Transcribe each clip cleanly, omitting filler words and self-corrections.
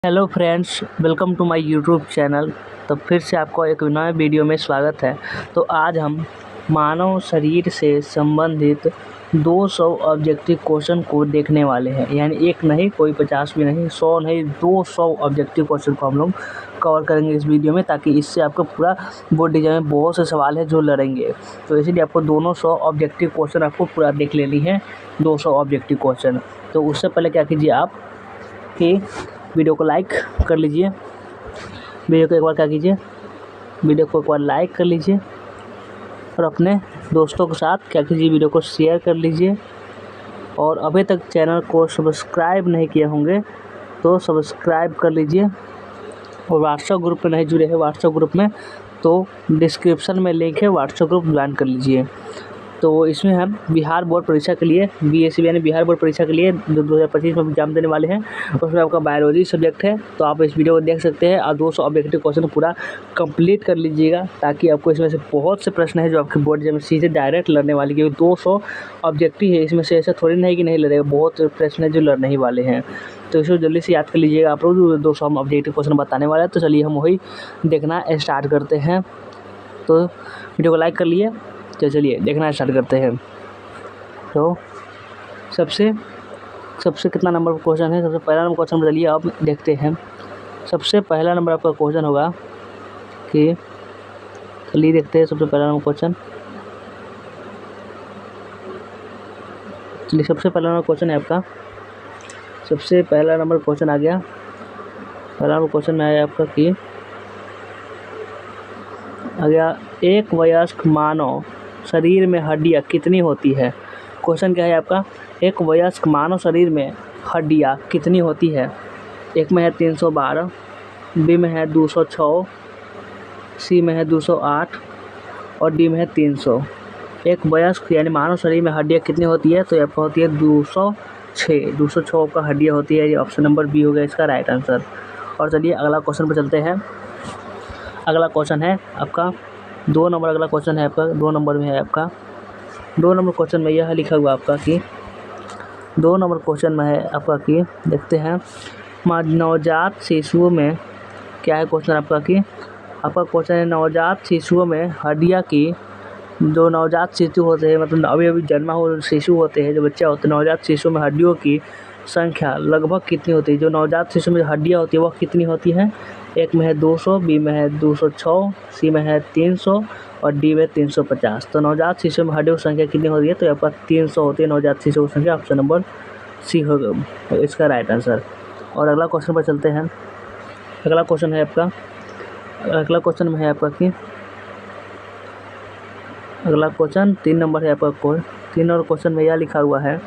Hello friends, welcome to my YouTube channel. तो फिर से आपको एक नए वीडियो में स्वागत है। तो आज हम मानव शरीर से संबंधित 200 ऑब्जेक्टिव क्वेश्चन को देखने वाले हैं। यानी एक नहीं, कोई 50 भी नहीं, 100 नहीं, 200 ऑब्जेक्टिव क्वेश्चन को हम लोग कवर करेंगे इस वीडियो में, ताकि इससे आपको पूरा बोर्ड एग्जाम में बहुत से सवाल है जो लड़ेंगे। तो इसीलिए आपको दोनों 100 ऑब्जेक्टिव क्वेश्चन आपको पूरा देख लेनी है, 200 ऑब्जेक्टिव क्वेश्चन। तो उससे पहले क्या कीजिए आप कि वीडियो को लाइक कर लीजिए। वीडियो को एक बार क्या कीजिए, वीडियो को एक बार लाइक कर लीजिए और अपने दोस्तों के साथ क्या कीजिए, वीडियो को शेयर कर लीजिए। और अभी तक चैनल को सब्सक्राइब नहीं किए होंगे तो सब्सक्राइब कर लीजिए। और व्हाट्सएप ग्रुप में नहीं जुड़े हैं व्हाट्सएप ग्रुप में, तो डिस्क्रिप्शन में लिंक है, व्हाट्सएप ग्रुप ज्वाइन कर लीजिए। तो इसमें हम बिहार बोर्ड परीक्षा के लिए बीएससी यानी बिहार बोर्ड परीक्षा के लिए जो 2025 में एग्जाम देने वाले हैं, उसमें आपका बायोलॉजी सब्जेक्ट है। तो आप इस वीडियो को देख सकते हैं और 200 ऑब्जेक्टिव क्वेश्चन पूरा कंप्लीट कर लीजिएगा, ताकि आपको इसमें से बहुत से प्रश्न है जो आपके बोर्ड एग्जाम में सीधे डायरेक्ट लड़ने वाले, क्योंकि 200 ऑब्जेक्टिव है, इसमें से ऐसा थोड़ी नहीं कि नहीं लड़ेगा, बहुत प्रश्न है जो लड़ने ही वाले हैं। तो इसको जल्दी से याद कर लीजिएगा आप लोग, 200 हम ऑब्जेक्टिव क्वेश्चन बताने वाले हैं। तो चलिए हम वही देखना स्टार्ट करते हैं। तो वीडियो को लाइक कर लिए, तो चलिए देखना स्टार्ट करते हैं। तो सबसे कितना नंबर का क्वेश्चन है, सबसे पहला नंबर क्वेश्चन बताइए, आप देखते हैं। सबसे पहला नंबर आपका क्वेश्चन होगा कि, चलिए देखते हैं सबसे पहला नंबर क्वेश्चन। चलिए सबसे पहला नंबर क्वेश्चन है आपका, सबसे पहला नंबर क्वेश्चन आ गया। पहला नंबर क्वेश्चन में आया आपका कि आ गया, एक वयस्क मानव शरीर में हड्डियाँ कितनी होती है। क्वेश्चन क्या है आपका, एक वयस्क मानव शरीर में हड्डियाँ कितनी होती है। एक में है 312, बी में है 206, सी में है 208 और डी में है 300। एक वयस्क यानी मानव शरीर में हड्डियाँ कितनी होती है, तो ये आपका होती है 206 का हड्डियाँ होती है। ये ऑप्शन नंबर बी हो गया इसका राइट आंसर। और चलिए अगला क्वेश्चन पर चलते हैं। अगला क्वेश्चन है आपका 2 नंबर, अगला क्वेश्चन है आपका 2 नंबर में है आपका। 2 नंबर क्वेश्चन में यह लिखा हुआ आपका कि 2 नंबर क्वेश्चन में है आपका कि, देखते हैं, नवजात शिशुओं में क्या है क्वेश्चन आपका कि, आपका क्वेश्चन है नवजात शिशुओं में हड्डियाँ की, जो नवजात शिशु होते हैं, मतलब अभी अभी जन्मा हुए शिशु होते हैं, जो बच्चा होते हैं, नवजात शिशु में हड्डियों की संख्या लगभग कितनी होती है। जो नवजात शिशु में हड्डियाँ होती है वह कितनी होती हैं। एक में है 200, बी में है 206, सी में है 300 और डी में 350। तो नवजात शिशु में हड्डियों की संख्या कितनी होती है, तो यहाँ पर 300 होती है नवजात शिशु की संख्या। ऑप्शन नंबर सी होगा इसका राइट आंसर। और अगला क्वेश्चन पर चलते हैं। अगला क्वेश्चन है आपका, अगला क्वेश्चन में है आपका कि, अगला क्वेश्चन 3 नंबर है आपका। 3 नंबर क्वेश्चन में यह लिखा हुआ है,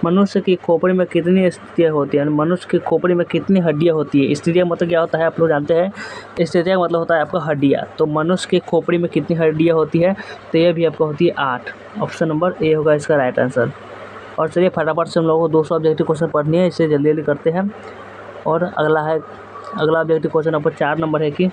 मनुष्य की खोपड़ी में कितनी स्थितियाँ होती हैं। मनुष्य की खोपड़ी में कितनी हड्डियाँ होती है। स्थितियाँ मतलब क्या होता है, आप लोग जानते हैं। स्थितियाँ का मतलब होता है आपका हड्डियाँ। तो मनुष्य की खोपड़ी में कितनी हड्डियाँ होती है, तो यह भी आपको होती है 8। ऑप्शन नंबर ए होगा इसका राइट आंसर। और चलिए फटाफट से हम लोगों को 200 ऑब्जेक्टिव क्वेश्चन पढ़नी है, इसे जल्दी जल्दी करते हैं। और अगला ऑब्जेक्टिव क्वेश्चन आपका 4 नंबर है कि,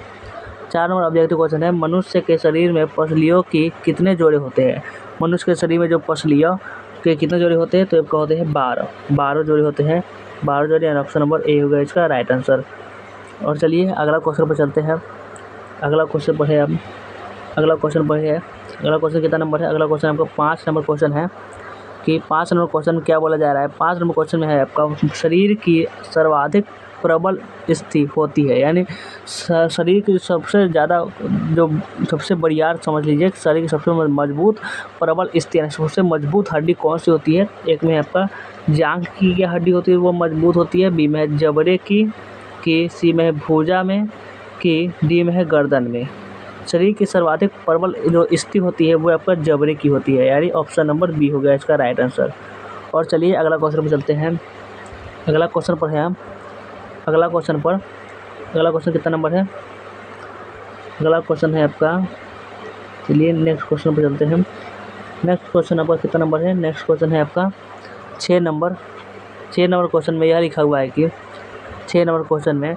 4 नंबर ऑब्जेक्टिव क्वेश्चन है, मनुष्य के शरीर में पसलियों की कितने जोड़े होते हैं। मनुष्य के शरीर में जो पसलियों के कितने जोड़े होते हैं, तो आपका होते हैं 12 जोड़े होते हैं। 12 जोड़े, ऑप्शन नंबर ए होगा इसका राइट आंसर। और चलिए अगला क्वेश्चन पर चलते हैं। अगला क्वेश्चन पर है अब, अगला क्वेश्चन कितना नंबर है, अगला क्वेश्चन आपका 5 नंबर क्वेश्चन है कि 5 नंबर क्वेश्चन में क्या बोला जा रहा है। 5 नंबर क्वेश्चन में है आपका, शरीर की सर्वाधिक प्रबल स्थिति होती है। यानी शरीर की सबसे ज़्यादा, जो सबसे बड़ियार समझ लीजिए, शरीर की सबसे मजबूत प्रबल स्थिति यानी सबसे मजबूत हड्डी कौन सी होती है। एक में आपका जांघ की क्या हड्डी होती है, वो मजबूत होती है। बी में है जबड़े की, सी में है भुजा में, डी में है गर्दन में। शरीर की सर्वाधिक प्रबल जो स्थिति होती है वो आपका जबड़े की होती है, यानी ऑप्शन नंबर बी हो गया इसका राइट आंसर। और चलिए अगला क्वेश्चन पर चलते हैं। अगला क्वेश्चन पर है हम, अगला क्वेश्चन कितना नंबर है, अगला क्वेश्चन है आपका, चलिए नेक्स्ट क्वेश्चन पर चलते हैं। नेक्स्ट क्वेश्चन आपका कितना नंबर है, नेक्स्ट क्वेश्चन है आपका 6 नंबर। 6 नंबर क्वेश्चन में यह लिखा हुआ है कि, 6 नंबर क्वेश्चन में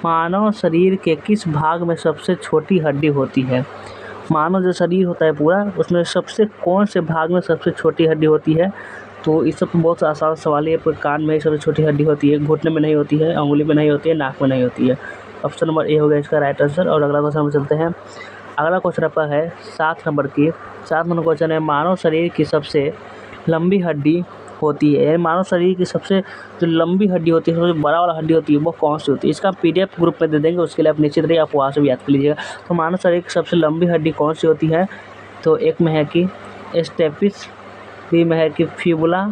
मानव शरीर के किस भाग में सबसे छोटी हड्डी होती है। मानव जो शरीर होता है पूरा, उसमें सबसे कौन से भाग में सबसे छोटी हड्डी होती है, तो इस सब बहुत आसान सवाल है। पर कान में सबसे छोटी हड्डी होती है, घुटने में नहीं होती है, अंगुली में नहीं होती है, नाक में नहीं होती है। ऑप्शन नंबर ए हो गया इसका राइट आंसर। और अगला क्वेश्चन में चलते हैं। अगला क्वेश्चन आपका है 7 नंबर क्वेश्चन है, मानव शरीर की सबसे लंबी हड्डी होती है, मानव शरीर की सबसे जो लंबी हड्डी होती है, सबसे बड़ा वाला हड्डी होती है, वो कौन सी होती है? इसका PDF ग्रुप में दे देंगे, उसके लिए आप निश्चित रहिए, आप वहाँ से भी याद कर लीजिएगा। तो मानव शरीर की सबसे लंबी हड्डी कौन सी होती है? तो एक में है कि स्टेपिस, बी में है कि फिबुला,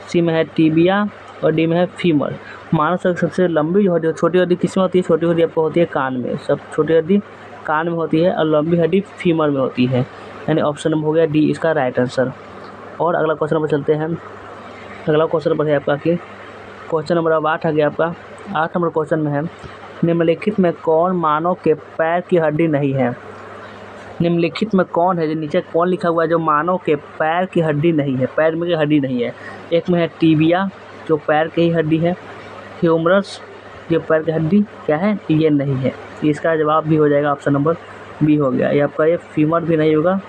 सी में है टिबिया और डी में है फीमर। मानव शरीर की सबसे लंबी जो हड्डी, छोटी हड्डी किस में होती है? छोटी हड्डी आपको होती है कान में, सब छोटी हड्डी कान में होती है और लंबी हड्डी फीमर में होती है, यानी ऑप्शन नंबर हो गया डी इसका राइट आंसर। और अगला क्वेश्चन पर चलते हैं। अगला क्वेश्चन पर है आपका कि क्वेश्चन नंबर अब 8 आ गया आपका। 8 नंबर क्वेश्चन में है, निम्नलिखित में कौन मानव के पैर की हड्डी नहीं है? निम्नलिखित में कौन है, जो नीचे कौन लिखा हुआ है, जो मानव के पैर की हड्डी नहीं है, पैर में की हड्डी नहीं है? एक में है टिबिया, जो पैर की ही हड्डी है, ह्यूमरस, जो पैर की हड्डी क्या है, ये नहीं है। इसका जवाब भी हो जाएगा ऑप्शन नंबर बी हो गया। ये आपका ये फीमर भी नहीं होगा,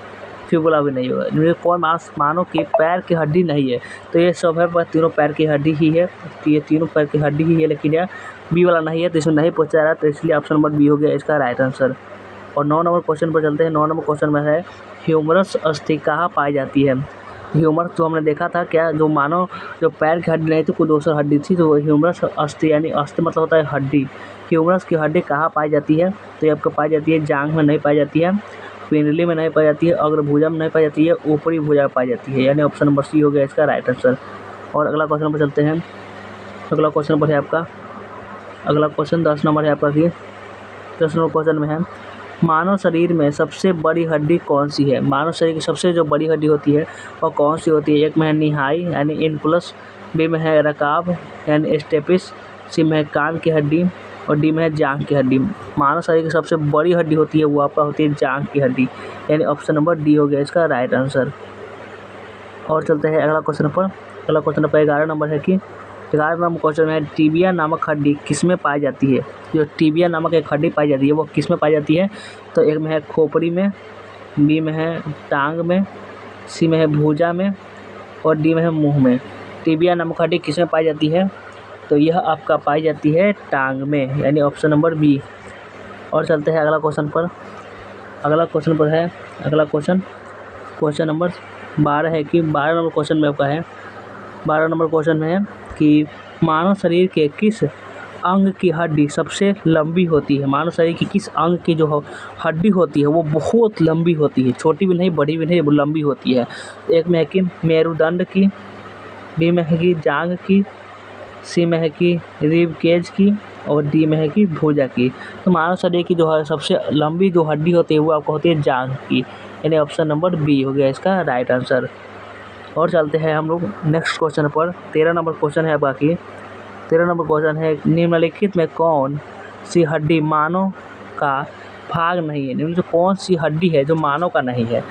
फिबुला भी नहीं होगा। इनमें कौन मानव की पैर की हड्डी नहीं है? तो ये सब है, बस तीनों पैर की हड्डी ही है, तो ये तीनों पैर की हड्डी ही है, लेकिन यह बी वाला नहीं है, तो इसमें नहीं पूछा जा रहा, तो इसलिए ऑप्शन नंबर बी हो गया इसका राइट आंसर। और 9 नंबर क्वेश्चन पर चलते हैं। 9 नंबर क्वेश्चन में है, ह्यूमरस अस्थि कहाँ पाई जाती है? ह्यूमरस तो हमने देखा था क्या, जो मानव जो पैर की हड्डी नहीं थी, कोई दूसरी हड्डी थी, तो ह्यूमरस अस्थि, यानी अस्थि मतलब होता है हड्डी। ह्यूमरस की हड्डी कहाँ पाई जाती है? तो ये आपको पाई जाती है जांघ में नहीं पाई जाती है, पिंडली में नहीं पाई जाती है, अग्रभुजा में नहीं पाई जाती है, ऊपरी भुजा में पाई जाती है, यानी ऑप्शन नंबर सी हो गया इसका राइट आंसर। और अगला क्वेश्चन पर चलते हैं। अगला क्वेश्चन पर है आपका, अगला क्वेश्चन 10 नंबर है आपका कि 10 नंबर क्वेश्चन में है, मानव शरीर में सबसे बड़ी हड्डी कौन सी है? मानव शरीर की सबसे जो बड़ी हड्डी होती है वो कौन सी होती है? एक में है निहाई यानी इनपुलस, बी में है रकाब यानी स्टेपिस, सी में है कान की हड्डी और डी में है जांघ की हड्डी। मानव शरीर की सबसे बड़ी हड्डी होती है वो आपका होती है जांघ की हड्डी, यानी ऑप्शन नंबर डी हो गया इसका राइट आंसर। और चलते हैं अगला क्वेश्चन पर। अगला क्वेश्चन पर 11 नंबर है कि 11 नंबर क्वेश्चन में है, टिबिया नामक हड्डी किसमें पाई जाती है? जो टिबिया नामक एक हड्डी पाई जाती है वो किस में पाई जाती है? तो एक में है खोपड़ी में, बी में है टांग में, सी में है भुजा में और डी में है मुंह में। टिबिया नामक हड्डी किस में पाई जाती है? तो यह आपका पाई जाती है टांग में, यानी ऑप्शन नंबर बी। और चलते हैं अगला क्वेश्चन पर। अगला क्वेश्चन पर है, अगला क्वेश्चन नंबर 12 है कि 12 नंबर क्वेश्चन में आपका है, 12 नंबर क्वेश्चन में है कि मानव शरीर के किस अंग की हड्डी सबसे लंबी होती है? मानव शरीर की किस अंग की जो हड्डी होती है वो बहुत लंबी होती है, छोटी भी नहीं, बड़ी भी नहीं, वो लंबी होती है। एक में है कि मेरुदंड की, बी में है कि जांघ की, सी में है कि रिब केज की और डी में है कि भुजा की। तो मानव शरीर की जो है सबसे लंबी जो हड्डी होती है वो आपको होती है जांघ की, यानी ऑप्शन नंबर बी हो गया इसका राइट आंसर। और चलते हैं हम लोग नेक्स्ट क्वेश्चन पर। 13 नंबर क्वेश्चन है बाकी। 13 नंबर क्वेश्चन है, निम्नलिखित में कौन सी हड्डी मानव का भाग नहीं है? निम्न कौन सी हड्डी है जो मानव का नहीं है?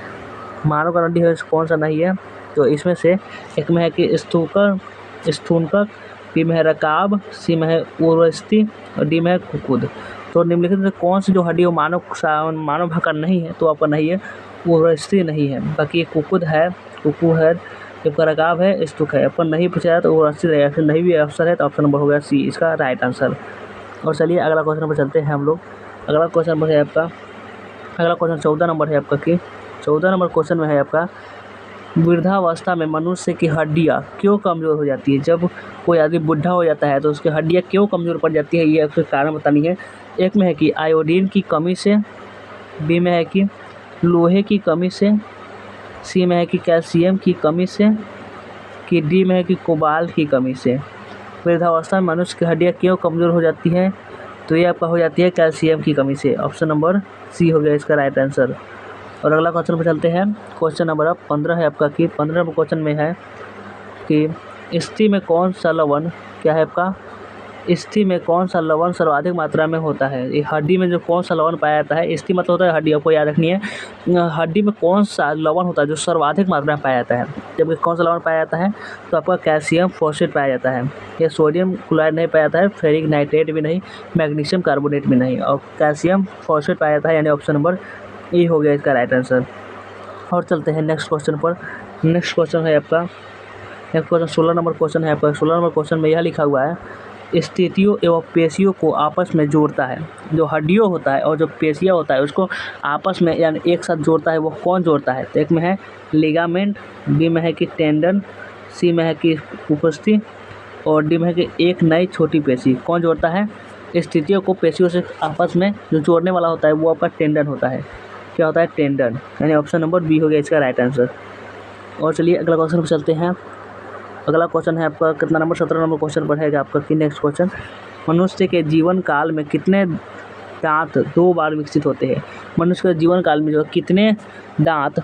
मानव का हड्डी है कौन सा नहीं है? तो इसमें से एक में है कि स्थूणक, बी में है रकाब, सी में है उर्वस्ति और डी में है कुकुद। तो निम्नलिखित में कौन सी जो हड्डी वो मानव भाग का नहीं है? तो आपका नहीं है, उर्वस्ति नहीं है, बाकी कुकुद है, जबकि रकाब है, स्तूक है। अपन नहीं पूछा है तो उर्वस्ति रहेगा, फिर नहीं भी अवसर है तो ऑप्शन नंबर हो गया सी इसका राइट आंसर। और चलिए अगला क्वेश्चन पर चलते हैं हम लोग। अगला क्वेश्चन पर है आपका, अगला क्वेश्चन 14 नंबर है आपका कि 14 नंबर क्वेश्चन में है आपका, वृद्धावस्था में मनुष्य की हड्डियाँ क्यों कमज़ोर हो जाती है? जब कोई आदमी बुढ़ा हो जाता है तो उसकी हड्डियाँ क्यों कमज़ोर पड़ जाती है, ये उसके कारण बतानी है। एक में है कि आयोडीन की कमी से, बी में है कि लोहे की कमी से, सी में है कि कैल्शियम की कमी से, कि डी में है कि कोबाल्ट की कमी से। वृद्धावस्था में मनुष्य की हड्डियाँ क्यों कमज़ोर हो जाती हैं? तो ये आपका हो जाती है कैल्शियम की कमी से, ऑप्शन नंबर सी हो गया इसका राइट आंसर। और अगला क्वेश्चन पर चलते हैं। क्वेश्चन नंबर 15 है आपका कि 15 नंबर क्वेश्चन में है कि स्त्री में कौन सा लवण क्या है आपका, स्त्री में कौन सा लवण सर्वाधिक मात्रा में होता है? ये हड्डी में जो कौन सा लवण पाया जाता है, स्त्री मतलब होता है हड्डी, आपको याद रखनी है। हड्डी में कौन सा लवण होता है जो सर्वाधिक मात्रा में पाया जाता है? जबकि कौन सा लवण पाया जाता है? तो आपका कैल्शियम फॉस्फेट पाया जाता है। ये सोडियम क्लोराइड नहीं पाया जाता है, फेरिक नाइट्रेट भी नहीं, मैग्नीशियम कार्बोनेट भी नहीं, और कैल्शियम फॉस्फेट पाया जाता है, यानी ऑप्शन नंबर ए हो गया इसका राइट आंसर। और चलते हैं नेक्स्ट क्वेश्चन पर। नेक्स्ट क्वेश्चन है आपका नेक्स्ट क्वेश्चन 16 नंबर क्वेश्चन है आपका। 16 नंबर क्वेश्चन में यह लिखा हुआ है, स्थितियों एवं पेशियों को आपस में जोड़ता है। जो हड्डियों होता है और जो पेशियाँ होता है उसको आपस में यानी एक साथ जोड़ता है, वो कौन जोड़ता है? तो एक में है लिगामेंट, बी में है कि टेंडन, सी में है कि उपस्थि और डी में है कि एक नई छोटी पेशी। कौन जोड़ता है? स्थितियों को पेशियों से आपस में जो जोड़ने वाला होता है वो आपका टेंडन होता है। क्या होता है? टेंडन। यानी ऑप्शन नंबर बी हो गया इसका राइट आंसर। और चलिए अगला क्वेश्चन पर चलते हैं। अगला क्वेश्चन है आपका कितना नंबर? 17 नंबर क्वेश्चन पढ़ेगा आपका कि नेक्स्ट क्वेश्चन, मनुष्य के जीवन काल में कितने दांत 2 बार विकसित होते हैं? मनुष्य के जीवन काल में जो कितने दांत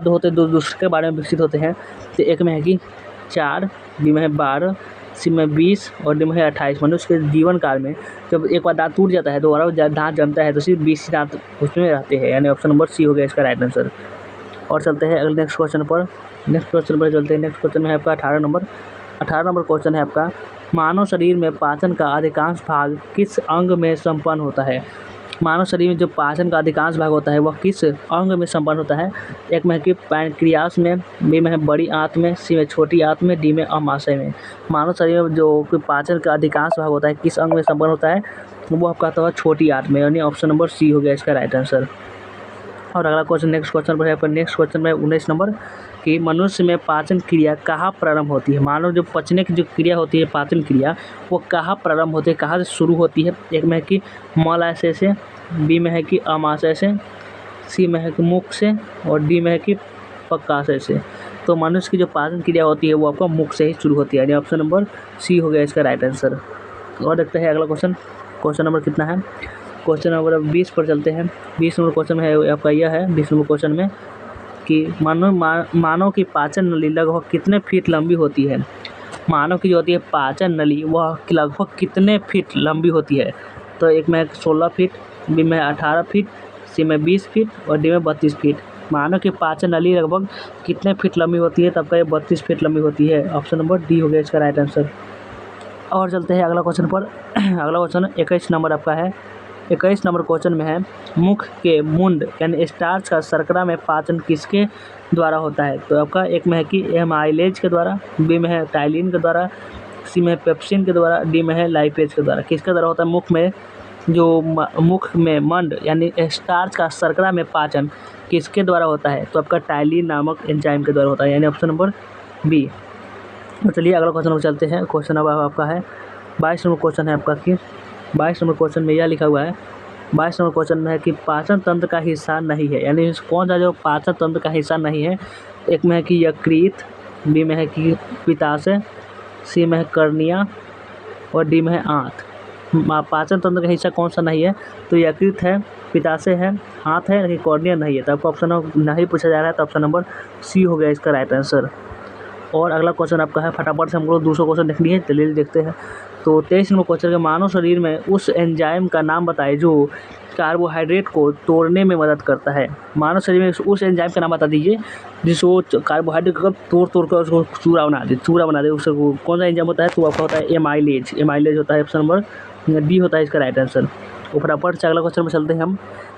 होते हैं दो दूसरे के बारे में विकसित होते हैं? तो एक में है कि 4, बी में है 12, सी में 20 और डी में है 28। मनुष्य के जीवन काल में जब एक बार दांत टूट जाता है दोबारा दांत जमता है तो सिर्फ 20 दांत उसमें रहते हैं, यानी ऑप्शन नंबर सी हो गया इसका राइट आंसर। और चलते हैं अगले नेक्स्ट क्वेश्चन पर। नेक्स्ट क्वेश्चन पर चलते हैं। नेक्स्ट क्वेश्चन में है आपका 18 नंबर क्वेश्चन है आपका, मानव शरीर में पाचन का अधिकांश भाग किस अंग में संपन्न होता है? मानव शरीर में जो पाचन का अधिकांश भाग होता है वह किस अंग में संपन्न होता है? एक में है कि पैंक्रियास में, बी में है बड़ी आंत में, सी में छोटी आंत में, डी में अमाशय में। मानव शरीर में जो पाचन का अधिकांश भाग होता है किस अंग में संपन्न होता है? वो आपका आता है छोटी आंत में, यानी ऑप्शन नंबर सी हो गया इसका राइट आंसर। और अगला क्वेश्चन नेक्स्ट क्वेश्चन पर है पर नेक्स्ट क्वेश्चन में 19 नंबर कि मनुष्य में पाचन क्रिया कहाँ प्रारंभ होती है? मानव जो पचने की जो क्रिया होती है पाचन क्रिया वो कहाँ प्रारंभ होती है, कहाँ से शुरू होती है? एक में है कि मलाशय से, बी में है कि अमाशय से, सी में है कि मुख से और डी में है कि पक्काशय से। तो मनुष्य की जो पाचन क्रिया होती है वो आपका मुख से ही शुरू होती है, यानी ऑप्शन नंबर सी हो गया इसका राइट आंसर। और देखते हैं अगला क्वेश्चन। क्वेश्चन नंबर कितना है? क्वेश्चन नंबर 20 पर चलते हैं। 20 नंबर क्वेश्चन है आपका यह है 20 नंबर क्वेश्चन में कि मानव की पाचन नली लगभग कितने फीट लंबी होती है? मानव की जो होती है पाचन नली वह लगभग कितने फीट लंबी होती है? तो एक में 16 फीट, बी में 18 फीट, सी में 20 फीट और डी में 32 फीट। मानव की पाचन नली लगभग कितने फीट लंबी होती है? तब का ये 32 फीट लंबी होती है, ऑप्शन नंबर डी हो गया इसका राइट आंसर। और चलते हैं अगला क्वेश्चन पर। अगला क्वेश्चन 21 नंबर आपका है। 21 नंबर क्वेश्चन में है, मुख के मुंड यानी स्टार्च का शर्करा में पाचन किसके द्वारा होता है? तो आपका एक में है कि एमाइलेज के द्वारा, बी में है टाइलिन के द्वारा, सी में है पेप्सिन के द्वारा, डी में है लाइपेज के द्वारा। किसके द्वारा होता है? मुख में मंड यानी स्टार्च का शर्करा में पाचन किसके द्वारा होता है? तो आपका टाइलिन नामक एंजाइम के द्वारा होता है, यानी ऑप्शन नंबर बी। तो चलिए अगला क्वेश्चन पर चलते हैं। क्वेश्चन अब आपका है 22 नंबर क्वेश्चन है आपका कि 22 नंबर क्वेश्चन में यह लिखा हुआ है, 22 नंबर क्वेश्चन में है कि पाचन तंत्र का हिस्सा नहीं है, यानी कौन सा जो पाचन तंत्र का हिस्सा नहीं है? एक में है कि यकृत, बी में है कि पित्ताशय, सी में है कर्निया और डी में है आंत। पाचन तंत्र का हिस्सा कौन सा नहीं है? तो यकृत है, पित्ताशय है, आंत है, लेकिन कॉर्निया नहीं है। तो आपको ऑप्शन नहीं पूछा जा रहा है तो ऑप्शन नंबर सी हो गया इसका राइट आंसर। और अगला क्वेश्चन आपका है, फटाफट से हमको 200 क्वेश्चन देखनी है, चलिए देखते हैं। तो 23 नंबर क्वेश्चन के मानव शरीर में उस एंजाइम का नाम बताइए जो कार्बोहाइड्रेट को तोड़ने में मदद करता है। मानव शरीर में उस एंजाइम का नाम बता दीजिए जिसको कार्बोहाइड्रेट को तोड़ कर उसको चूरा बना दे उसको कौन सा एंजाइम होता है? तो आपका होता है एमाइलेज होता है, ऑप्शन नंबर डी होता है इसका राइट आंसर। तो फटाफट से अगला क्वेश्चन पर चलते हैं हम।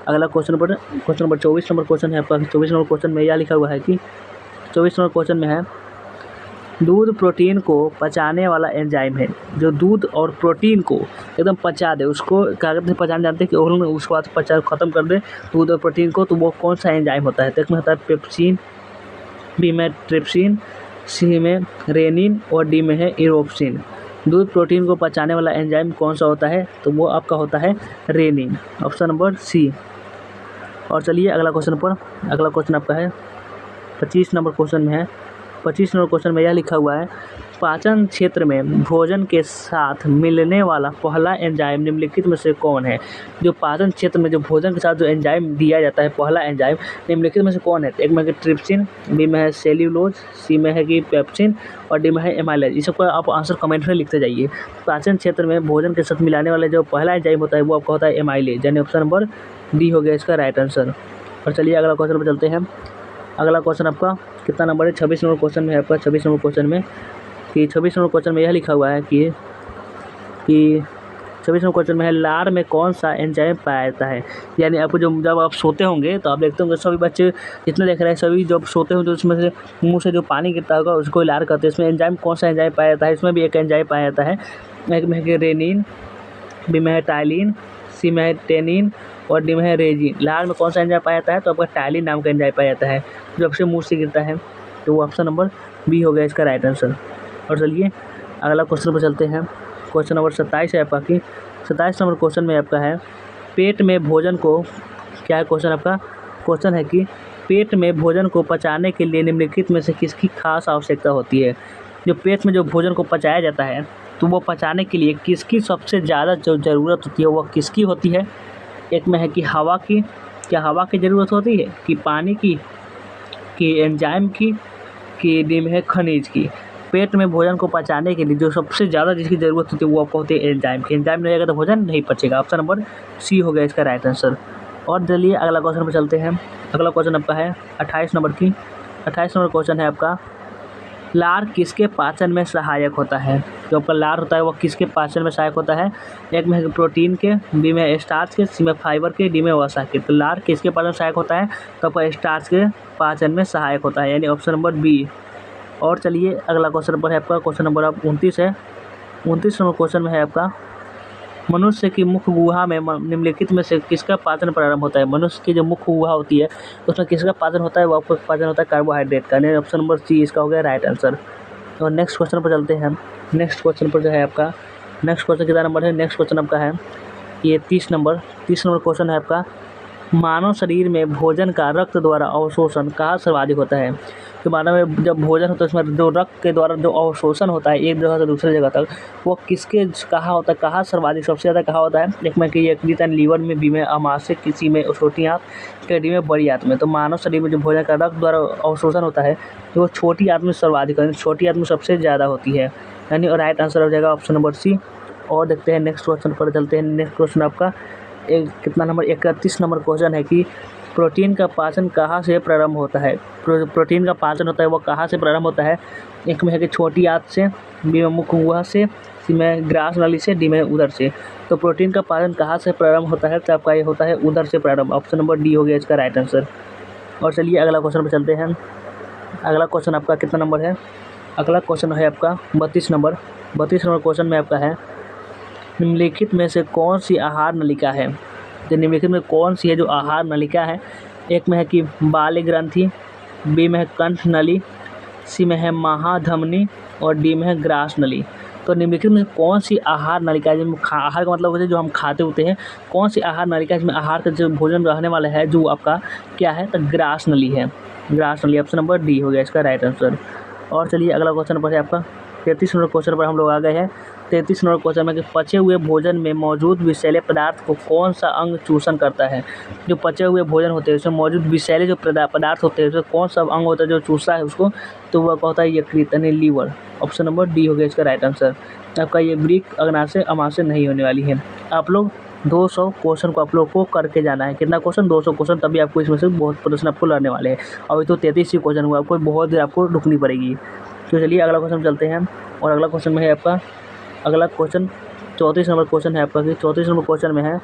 अगला क्वेश्चन नंबर 24 नंबर क्वेश्चन है आपका। 24 नंबर क्वेश्चन में यह लिखा हुआ है कि 24 नंबर क्वेश्चन में है, दूध प्रोटीन को पचाने वाला एंजाइम है जो दूध और प्रोटीन को एकदम पचा दे, उसको कागज से पचाने जानते हैं कि उसके बाद पचा खत्म कर दे दूध और प्रोटीन को, तो वो कौन सा एंजाइम होता है? तो एक में होता है पेप्सिन, बी में ट्रिप्सिन, सी में रेनिन और डी में है इरोप्सिन। दूध प्रोटीन को पचाने वाला एंजाइम कौन सा होता है? तो वो आपका होता है रेनिन, ऑप्शन नंबर सी। और चलिए अगला क्वेश्चन पर। अगला क्वेश्चन आपका है 25 नंबर क्वेश्चन में है। 25 नंबर क्वेश्चन में यह लिखा हुआ है, पाचन क्षेत्र में भोजन के साथ मिलने वाला पहला एंजाइम निम्नलिखित में से कौन है? जो पाचन क्षेत्र में जो भोजन के साथ जो एंजाइम दिया जाता है पहला एंजाइम निम्नलिखित में से कौन है? एक में है ट्रिप्सिन, बी में है सेल्यूलोज, सी में है कि पेप्सिन और डी में है एमाइलेज। इस सबको आप आंसर कमेंट में लिखते जाइए। पाचन क्षेत्र में भोजन के साथ मिलाने वाला जो पहला एंजाइम होता है वो आपका होता है एमाइलेज, यानी ऑप्शन नंबर डी हो गया इसका राइट आंसर। और चलिए अगला क्वेश्चन पर चलते हैं। अगला क्वेश्चन आपका कितना नंबर है? 26 नंबर क्वेश्चन में है आपका। 26 नंबर क्वेश्चन में कि 26 नंबर क्वेश्चन में यह लिखा हुआ है कि 26 नंबर क्वेश्चन में है लार में कौन सा एंजाइम पाया जाता है। यानी आपको जब आप सोते होंगे तो आप देखते होंगे सभी बच्चे जितने देख रहे हैं सभी जब सोते होंगे तो उसमें से मुंह से जो पानी गिरता होगा उसको लार कहते हैं। इसमें एंजाइम कौन सा एंजाइम पाया जाता है, इसमें भी एक एंजाइम पाया जाता है। एक में है रेनिन, बी में है टाइलिन, सी में है टेनिन और डी में है रेजिन। लार में कौन सा एंजाइम पाया जाता है तो आपका टाइलिन नाम का एंजाइम पाया जाता है जो आपसे मुँह से गिरता है। तो वो ऑप्शन नंबर बी हो गया इसका राइट आंसर। और चलिए अगला क्वेश्चन पर चलते हैं। क्वेश्चन नंबर 27 है आपका कि 27 नंबर क्वेश्चन में आपका है पेट में भोजन को, क्या है क्वेश्चन आपका, क्वेश्चन है कि पेट में भोजन को पचाने के लिए निम्नलिखित में से किसकी खास आवश्यकता होती है। जो पेट में जो भोजन को पचाया जाता है तो वो पचाने के लिए किसकी सबसे ज़्यादा जो ज़रूरत होती है वह किसकी होती है। एक में है कि हवा की, क्या हवा की ज़रूरत होती है, कि पानी की, कि एंजाइम की, कि डी में है खनिज की। पेट में भोजन को पचाने के लिए जो सबसे ज़्यादा जिसकी ज़रूरत होती है वो आपको होती है एंजाइम की। एंजाइम नहीं रहेगा तो भोजन नहीं पचेगा। ऑप्शन नंबर सी हो गया इसका राइट आंसर। और चलिए अगला क्वेश्चन पर चलते हैं। अगला क्वेश्चन आपका है 28 नंबर की। 28 नंबर क्वेश्चन है आपका लार किसके पाचन में सहायक होता है। जो आपका लार होता है वो किसके पाचन में सहायक होता है। एक में है प्रोटीन के, बी में स्टार्च के, सी में फाइबर के, डी में वसा के। तो लार किसके पाचन में सहायक होता है तो आपका स्टार्च के पाचन में सहायक होता है, यानी ऑप्शन नंबर बी। और चलिए अगला क्वेश्चन पर है आपका क्वेश्चन नंबर 29 है। 29 नंबर क्वेश्चन में है आपका मनुष्य की मुख्य गुहा में निम्नलिखित में से किसका पाचन प्रारंभ होता है। मनुष्य की जो मुख्य गुहा होती है उसमें किसका पाचन होता है, वो आपका पाचन होता है कार्बोहाइड्रेट का, यानी ऑप्शन नंबर सी इसका हो गया राइट आंसर। और नेक्स्ट क्वेश्चन पर चलते हैं। नेक्स्ट क्वेश्चन पर जो है आपका, नेक्स्ट क्वेश्चन कितना नंबर है, नेक्स्ट क्वेश्चन आपका है ये 30 नंबर क्वेश्चन है आपका मानव शरीर में भोजन का रक्त द्वारा अवशोषण कहाँ सर्वाधिक होता है। तो मानव में जब भोजन होता है उसमें जो रक्त के द्वारा जो अवशोषण होता है एक जगह से दूसरी जगह तक, वो किसके कहाँ होता है, कहाँ सर्वाधिक सबसे ज़्यादा कहाँ होता है। एक में कि यकृत एंड लीवर में, बी में अमाशय, किसी में छोटी आंत, डी में बड़ी आंत में। तो मानव शरीर में जो भोजन का रक्त द्वारा अवशोषण होता है तो वो छोटी आंत में सर्वाधिक, छोटी आंत में सबसे ज़्यादा होती है, यानी राइट आंसर हो जाएगा ऑप्शन नंबर सी। और देखते हैं नेक्स्ट क्वेश्चन पर चलते हैं। नेक्स्ट क्वेश्चन आपका कितना नंबर 31 नंबर क्वेश्चन है कि प्रोटीन का पाचन कहाँ से प्रारंभ होता है। प्रोटीन का पाचन होता है वो कहाँ से प्रारंभ होता है। एक में है कि छोटी आंत से, बी में मुख्य गुहा से, सी में ग्रास नली से, डी में उदर से। तो प्रोटीन का पाचन कहाँ से प्रारंभ होता है तो आपका ये होता है उदर से प्रारंभ। ऑप्शन नंबर डी हो गया इसका राइट आंसर। और चलिए अगला क्वेश्चन पर चलते हैं। अगला क्वेश्चन आपका कितना नंबर है, अगला क्वेश्चन है आपका 32 नंबर क्वेश्चन में आपका है निम्नलिखित में से कौन सी आहार नलिका है। तो निम्नलिखित में कौन सी है जो आहार नलिका है। एक में है कि बाह्य ग्रंथि, बी में है कंठ नली, सी में है महाधमनी और डी में है ग्रास नली। तो निम्नलिखित में कौन सी आहार नलिका है, जिसमें आहार का मतलब होता है जो हम खाते होते हैं, कौन सी आहार नलिका है जिसमें आहार का जो भोजन रहने वाला है जो आपका क्या है तो ग्रास नली है। ग्रास नली ऑप्शन नंबर डी हो गया इसका राइट आंसर। और चलिए अगला क्वेश्चन पर है आपका 33 नंबर क्वेश्चन पर हम लोग आ गए हैं। 33 नंबर क्वेश्चन में कि पचे हुए भोजन में मौजूद विषैले पदार्थ को कौन सा अंग चूषण करता है। जो पचे हुए भोजन होते हैं उसमें मौजूद विषैले जो पदार्थ होते हैं उसमें कौन सा अंग होता है जो चूसता है उसको, तो वह होता है यकृत यानी लीवर। ऑप्शन नंबर डी हो गया इसका राइट आंसर। आपका ये ब्रीक अग्नाशय अमाशय नहीं होने वाली है। आप लोग 200 क्वेश्चन को आप लोग को करके जाना है। कितना क्वेश्चन, 200 क्वेश्चन, तभी आपको इसमें से बहुत प्रश्न आपको लड़ने वाले हैं। अभी तो 33 ही क्वेश्चन हुआ, आपको बहुत देर आपको रुकनी पड़ेगी। तो चलिए अगला क्वेश्चन चलते हैं। और अगला क्वेश्चन में है आपका, अगला क्वेश्चन 34 नंबर क्वेश्चन है आपका कि 34 नंबर क्वेश्चन में है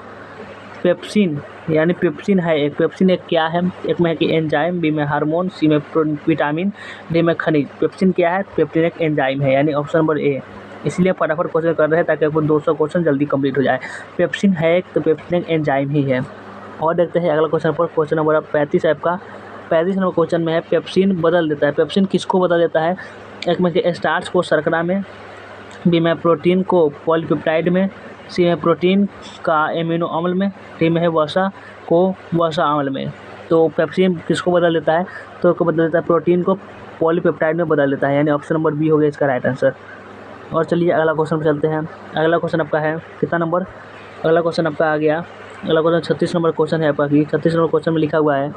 पेप्सिन, यानी पेप्सिन है एक, पेप्सिन एक क्या है। एक में है कि एंजाइम, बी में हार्मोन, सी में विटामिन, डी में खनिज। पेप्सिन क्या है, पेप्सिन एक एंजाइम है, यानी ऑप्शन नंबर ए। इसलिए फटाफट क्वेश्चन कर रहे हैं ताकि आपको 200 क्वेश्चन जल्दी कंप्लीट हो जाए। पेप्सिन है एक, तो पेप्सिन एक एंजाइम ही है। और देखते हैं अगला क्वेश्चन पर, क्वेश्चन नंबर 35 है आपका। 35 नंबर क्वेश्चन में है पेप्सिन बदल देता है। पेप्सिन किसको बदल देता है। एक में कि स्टार्च को शर्करा में, बी में प्रोटीन को पॉलीपेप्टाइड में, सी में प्रोटीन का एमिनो अम्ल में, डी में है वसा को वसा अम्ल में। तो पेप्सिन किसको बदल देता है, तो उसको बदल देता है प्रोटीन को पॉलीपेप्टाइड में बदल देता है, यानी ऑप्शन नंबर बी हो गया इसका राइट आंसर। और चलिए अगला क्वेश्चन पर चलते हैं। अगला क्वेश्चन आपका है कितना नंबर, अगला क्वेश्चन आपका आ गया। अगला क्वेश्चन 36 नंबर क्वेश्चन है आपका कि 36 नंबर क्वेश्चन में लिखा हुआ है